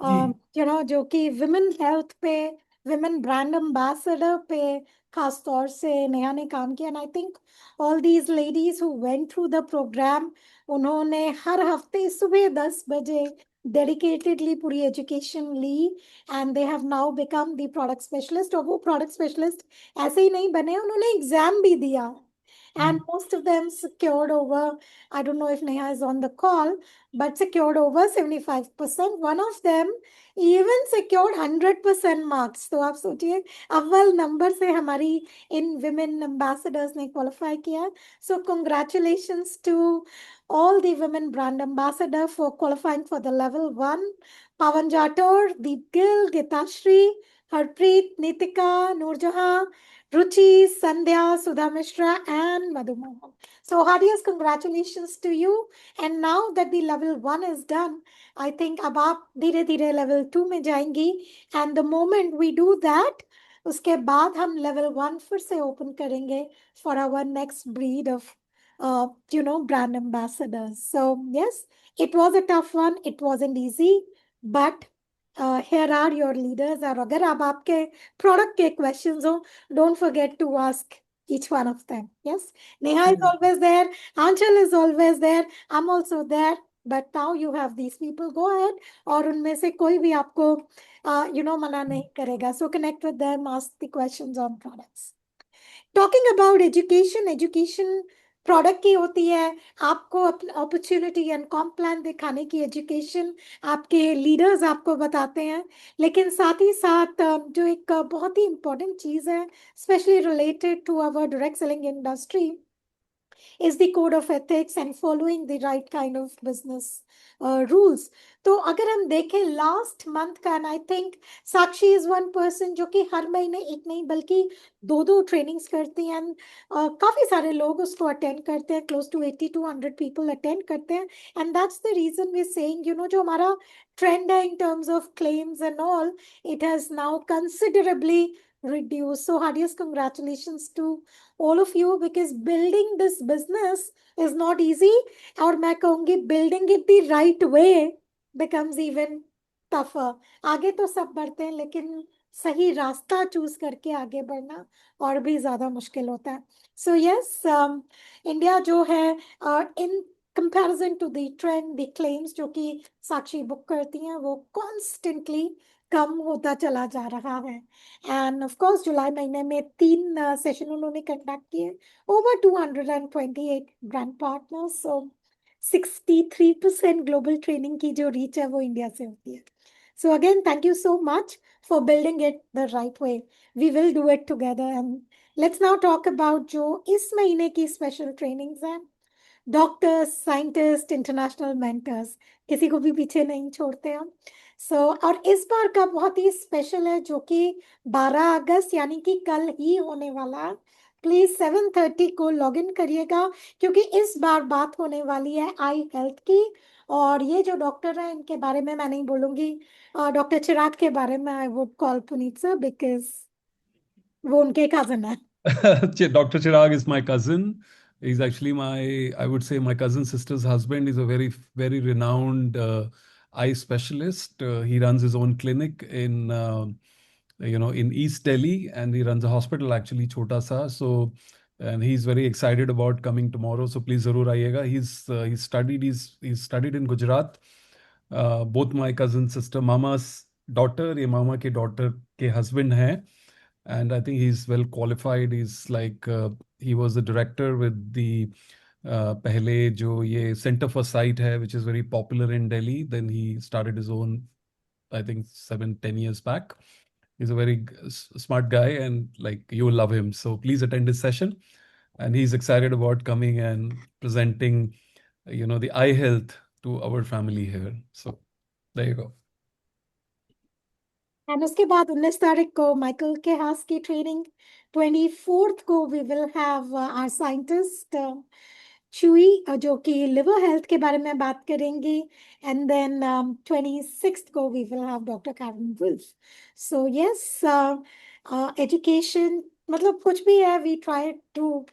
जी, जो कि विमेन हेल्थ पे, विमेन ब्रांड एम्बेसडर पे खास तौर से नेहा ने काम किया। And I think all these ladies who went through the program, उन्होंने हर हफ्ते सुबह 10 बजे डेडिकेटेडली पूरी एजुकेशन ली, and they have now become the product specialist. और वो प्रोडक्ट स्पेशलिस्ट ऐसे ही नहीं बने, उन्होंने एग्जाम भी दिया, and most of them secured over, I don't know if Neha is on the call, but secured over 75%. One of them even secured 100% marks. तो आप सोचिए, अव्वल नंबर से हमारी इन women ambassadors ने qualify किया। So congratulations to all the women brand ambassador for qualifying for the level 1. Pawan Jator, Deep Gill, Gitashri, Harpreet, Nitika, Noorjahan, Ruchi, Sandhya, Sudha Mishra, and Madhu Mohan. So, heartiest congratulations to you. And now that the level 1 is done, I think अब आप धीरे धीरे level 2 में जाएंगी, and the moment we do that, उसके बाद हम level 1 फिर से open करेंगे for our next breed of brand ambassadors. So yes, it was a tough one. It wasn't easy, but here are your leaders. और अगर अब आपके product के questions हो, don't forget to ask each one of them. Yes, Neha is always there. Anchal is always there. I'm also there. But now you have these people. Go ahead. और उनमें से कोई भी आपको मना नहीं करेगा. So connect with them. Ask the questions on products. Talking about education product की होती है, आपको अपॉर्चुनिटी एंड कॉम्प प्लान दिखाने की एजुकेशन आपके लीडर्स आपको बताते हैं। लेकिन साथ ही साथ जो एक बहुत ही इंपॉर्टेंट चीज़ है, specially related to our direct selling industry, is the code of ethics and following the right kind of business rules. तो अगर हम देखें लास्ट मंथ का, and I think Sakshi is one person जो कि हर महीने एक नहीं बल्कि 2 ट्रेनिंग्स करती हैं, काफी सारे लोग उसको अटेंड करते हैं, close to 80 to 100 people attend करते हैं। And that's the reason we saying, जो हमारा ट्रेंड है in terms of claims and all, it has now considerably reduced. So heartiest congratulations to all of you, because building this business is not easy, और मैं कहूँगी building it the right way becomes even tougher. आगे तो सब बढ़ते हैं, लेकिन सही रास्ता चूज करके आगे बढ़ना और भी ज्यादा मुश्किल होता है। So yes, इंडिया जो है in comparison to the trend, the claims जो कि साक्षी बुक करती हैं, वो constantly कम होता चला जा रहा है। एंड ऑफ कोर्स जुलाई महीने में 3 सेशन उन्होंने कंडक्ट किए, over 228 brand partners. So 63% global training की जो रीच है वो इंडिया से होती है। So again thank you so much for building it the right way. We will do it together. And let's now talk about जो इस महीने की स्पेशल ट्रेनिंग्स हैं। डॉक्टर्स, साइंटिस्ट, इंटरनेशनल मेंटर्स, किसी को भी पीछे नहीं छोड़ते हम। और इस बार का बहुत ही स्पेशल है, जो कि 12 अगस्त यानी कि कल ही होने वाला है। प्लीज 7:30 को लॉग इन करिएगा, क्योंकि इस बार बात होने वाली है आई हेल्थ की। और ये जो डॉक्टर है, इनके बारे में मैं नहीं बोलूंगी, डॉक्टर चिराग के बारे में I would call Puneet sir, because वो उनके कजन है। Dr. Chirag is my cousin. He's actually I would say my cousin sister's husband. He's a very, very renowned eye specialist. He runs his own clinic in East Delhi, and he runs a hospital actually, Chota Sa. So, and he's very excited about coming tomorrow. So please zarur aayega. He's studied in Gujarat. Both my cousin sister, mama's daughter, ye mama ke daughter ke husband hai. And I think he's well qualified. He's like he was the director with the पहले जो ये centre for sight है which is very popular in Delhi, then he started his own I think 7-10 years back. He's a very smart guy, and like you will love him. So please attend his session. And he's excited about coming and presenting, the eye health to our family here. So there you go. And उसके बाद 19 तारीख को Michael के हास की training, 24th को we will have our scientist चुई जो कि लिवर हेल्थ के बारे में बात करेंगी, एंड देन 26th को we will have doctor Karen Wolf. So yes, education मतलब कुछ भी है, वी ट्राई टू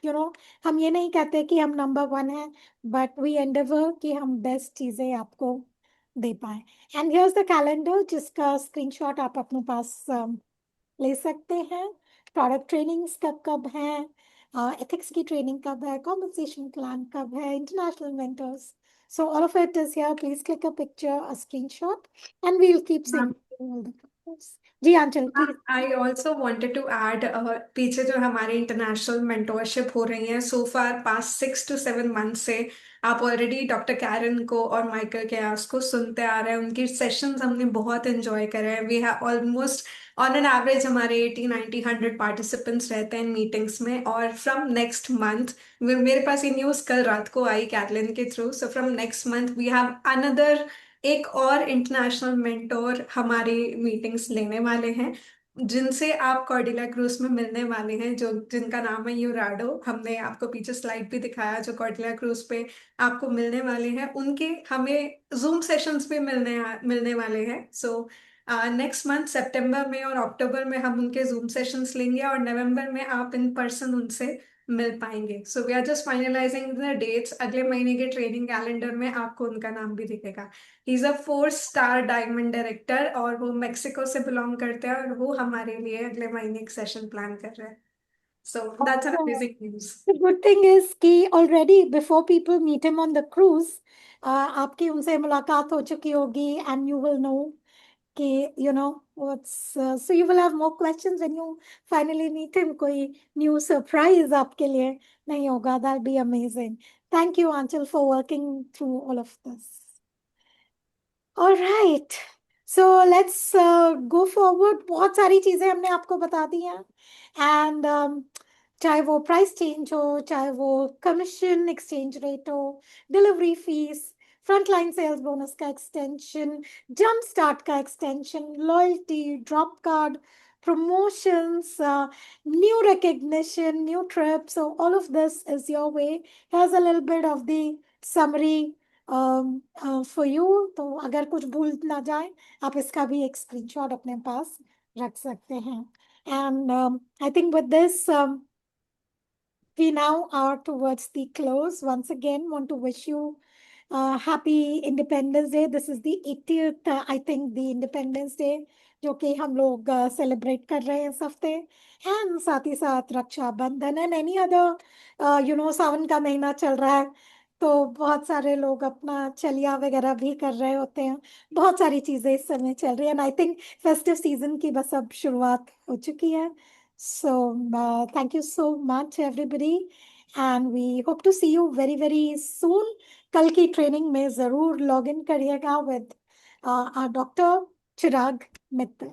हम ये नहीं कहते कि हम नंबर 1 है, बट वी एंडेवर कि हम बेस्ट चीजें आपको दे पाए. एंड हियर्स द कैलेंडर जिसका स्क्रीनशॉट आप अपने पास ले सकते हैं. प्रोडक्ट ट्रेनिंग्स कब कब हैं, एथिक्स की ट्रेनिंग कब है, कॉम्पनसेशन प्लान कब है, international mentors. So all of it is here. Please click a picture, a screenshot, and we'll keep sending you all the photos. जी Anchal please. I also wanted to add, पीछे जो हमारे international mentorship हो रही है सो फार past 6 to 7 month से आप already doctor Karen को और माइकल केयास को सुनते आ रहे हैं. उनकी सेशंस हमने बहुत एंजॉय करे हैं. We have almost on an average हमारे 80-90-100 पार्टिसिपेंट्स रहते हैं मीटिंग्स में. और फ्रॉम नेक्स्ट मंथ मेरे पास ये न्यूज़ कल रात को आई कैटलिन के through. So from next month we have another एक और इंटरनेशनल मेंटोर हमारी मीटिंग्स लेने वाले हैं जिनसे आप कॉर्डिला क्रूज में मिलने वाले हैं, जो जिनका नाम है यूराडो. हमने आपको पीछे स्लाइड भी दिखाया जो कॉर्डिला क्रूज पे आपको मिलने वाले हैं. उनके हमें जूम सेशंस पे मिलने वाले हैं. सो नेक्स्ट मंथ सितंबर में और अक्टूबर में हम उनके जूम सेशंस लेंगे और नवंबर में आप इन पर्सन उनसे मिल पाएंगे. So we are just finalizing the dates. अगले महीने के ट्रेनिंग कैलेंडर में आपको उनका नाम भी दिखेगा. He is a 4-star diamond director और वो मेक्सिको से बिलोंग करते हैं और वो हमारे लिए अगले महीने एक सेशन प्लान कर रहे हैं. So that's an amazing news. The good thing is कि already before people meet him on the cruise, आपकी उनसे मुलाकात हो चुकी होगी, and you will know कि what's so you will have more questions when you finally meet him. कोई new surprise आपके लिए नहीं होगा. That'll be amazing. Thank you Anchal for working through all of this. All right, so let's go forward. बहुत सारी चीजें हमने आपको बता दी हैं, and चाहे वो प्राइस चेंज हो, चाहे वो कमीशन एक्सचेंज रेट हो, delivery fees, frontline sales bonus का एक्सटेंशन, जंप स्टार्ट का extension, loyalty, drop card, promotions, new recognition, new trips. So all of this is your way. Here's a little bit of the summary for you. तो अगर कुछ भूल ना जाए आप इसका भी एक स्क्रीनशॉट अपने पास रख सकते हैं. And I think with this we now are towards the close. Once again, want to wish you happy Independence Day. This is the 80th, I think, the Independence Day, जो कि हम लोग सेलिब्रेट कर रहे हैं इस हफ्ते. एंड साथ ही साथ रक्षाबंधन एंड एनी अदर सावन का महीना चल रहा है, तो बहुत सारे लोग अपना चलिया वगैरह भी कर रहे होते हैं. बहुत सारी चीजें इस समय चल रही है, and I think festive season की बस अब शुरुआत हो चुकी है. So thank you so much everybody, and we hope to see you very very soon. कल की ट्रेनिंग में जरूर लॉग इन करिएगा with our Dr. Chirag Mittal.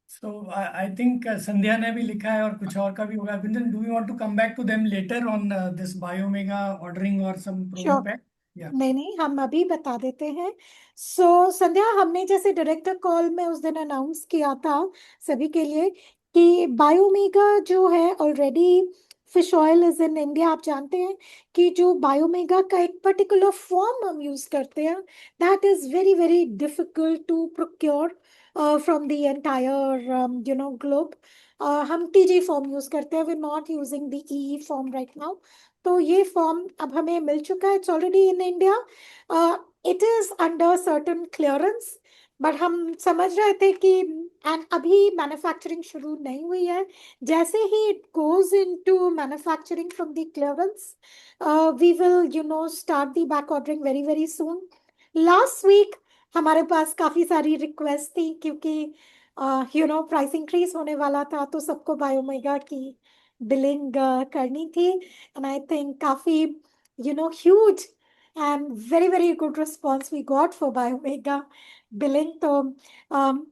So I think संध्या ने भी लिखा है और कुछ और का भी होगा. Gunjan, do you want to come back to them later on this Biomega ordering or some promo Sure. pack? Yeah. नहीं हम अभी बता देते हैं. सो संध्या, हमने जैसे डायरेक्टर कॉल में उस दिन अनाउंस किया था सभी के लिए कि बायोमेगा जो है already fish oil is in India. आप जानते हैं कि जो बायोमेगा का एक पर्टिकुलर फॉर्म हम यूज करते हैं, that is very very difficult to procure from the entire globe. हम टीजी फॉर्म यूज करते हैं. We not using the e form right now. तो ये फॉर्म अब हमें मिल चुका है. It's already in India. It is under certain clearance, but हम समझ रहे थे कि एंड अभी मैन्युफैक्चरिंग शुरू नहीं हुई है. जैसे ही it goes into manufacturing from the clearance, we will start the back ordering very very soon. Last week हमारे पास काफी सारी रिक्वेस्ट थी क्योंकि प्राइस इंक्रीज होने वाला था, तो सबको बायोमेगा की बिलिंग करनी थी, एंड आई थिंक काफी huge and very very good response we got for Biomega billing. तो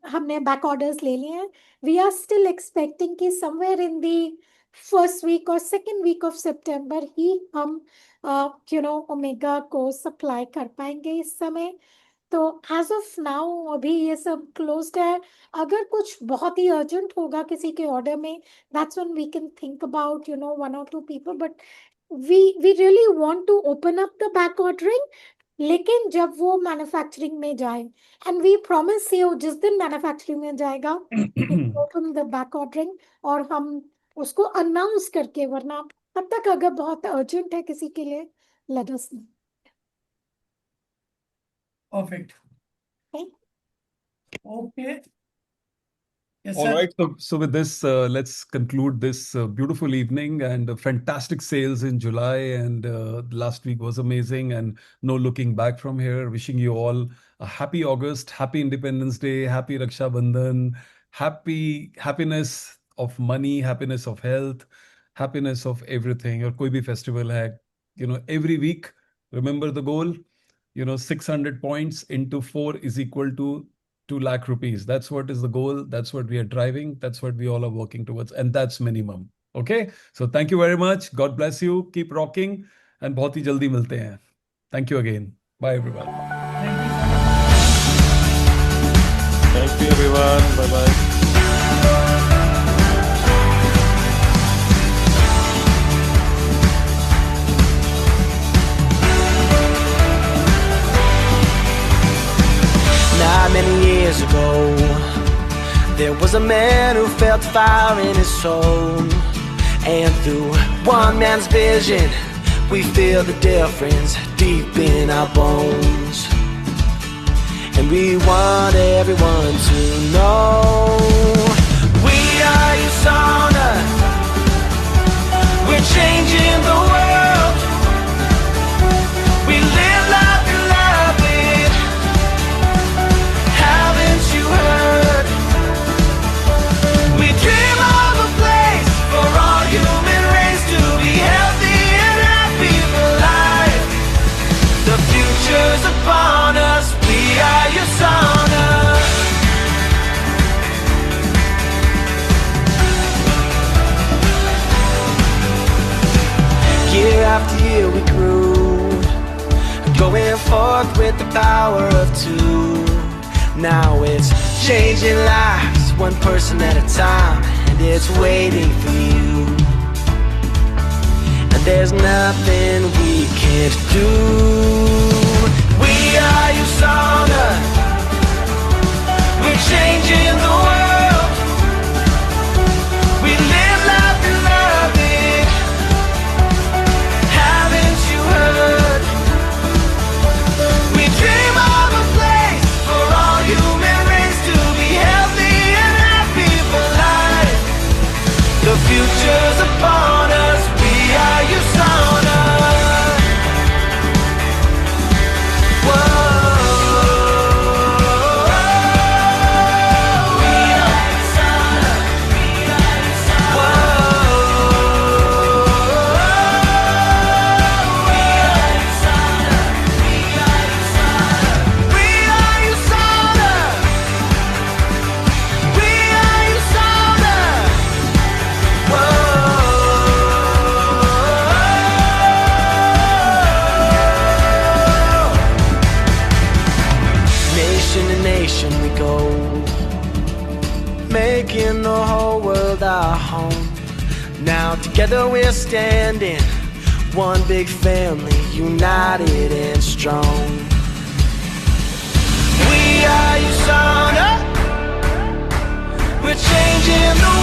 हमने बैक ऑर्डर्स ले लिए हैं। वी आर स्टिल एक्सपेक्टिंग कि somewhere in the first week और सेकेंड वीक ऑफ सितंबर ही हम ओमेगा को सप्लाई कर पाएंगे इस समय। तो एज ऑफ नाउ अभी ये सब क्लोज्ड है। अगर कुछ बहुत ही अर्जेंट होगा किसी के ऑर्डर में, that's when we can think about 1 or 2 people, but we really want to open up the back ordering, लेकिन जब वो मैन्युफैक्चरिंग में जाए, एंड वी प्रॉमिस यू जिस दिन मैन्युफैक्चरिंग में जाएगा ओपन द बैक ऑर्डरिंग और हम उसको अनाउंस करके, वरना तब तक अगर बहुत अर्जेंट है किसी के लिए, late us no. Perfect. Okay. Yes, All sir. right. So with this, let's conclude this beautiful evening and fantastic sales in July. And last week was amazing, and no looking back from here. Wishing you all a happy August, happy Independence Day, happy Raksha Bandhan, happiness of money, happiness of health, happiness of everything. Or koi bhi festival hai, every week, remember the goal. 600 points into 4 is equal to 2 lakh rupees. That's what is the goal. That's what we are driving. That's what we all are working towards. And that's minimum. Okay. So thank you very much. God bless you. Keep rocking. And बहुत ही जल्दी मिलते हैं. Thank you again. Bye everyone. Thank you, everyone. Bye-bye. Not many years ago, there was a man who felt fire in his soul. And through one man's vision, we feel the difference deep in our bones. And we want everyone to know, we are USANA. We're changing the world. We live life and love it. Haven't you heard? We dream of a place for all human race to be healthy and happy for life. The future's upon us. We are USANA. Year after year we grew, going forth with the power of 2. Now it's changing lives, one person at a time, and it's waiting for you. And there's nothing we can't do. We are USANA. We're changing the world. We live life and love it. Haven't you heard? We dream of a place for all human race to be healthy and happy for life. The future's upon us. We are USANA. Nation to nation we go, making the whole world our home. Now together we're standing, one big family, united and strong. We are USANA. We're changing the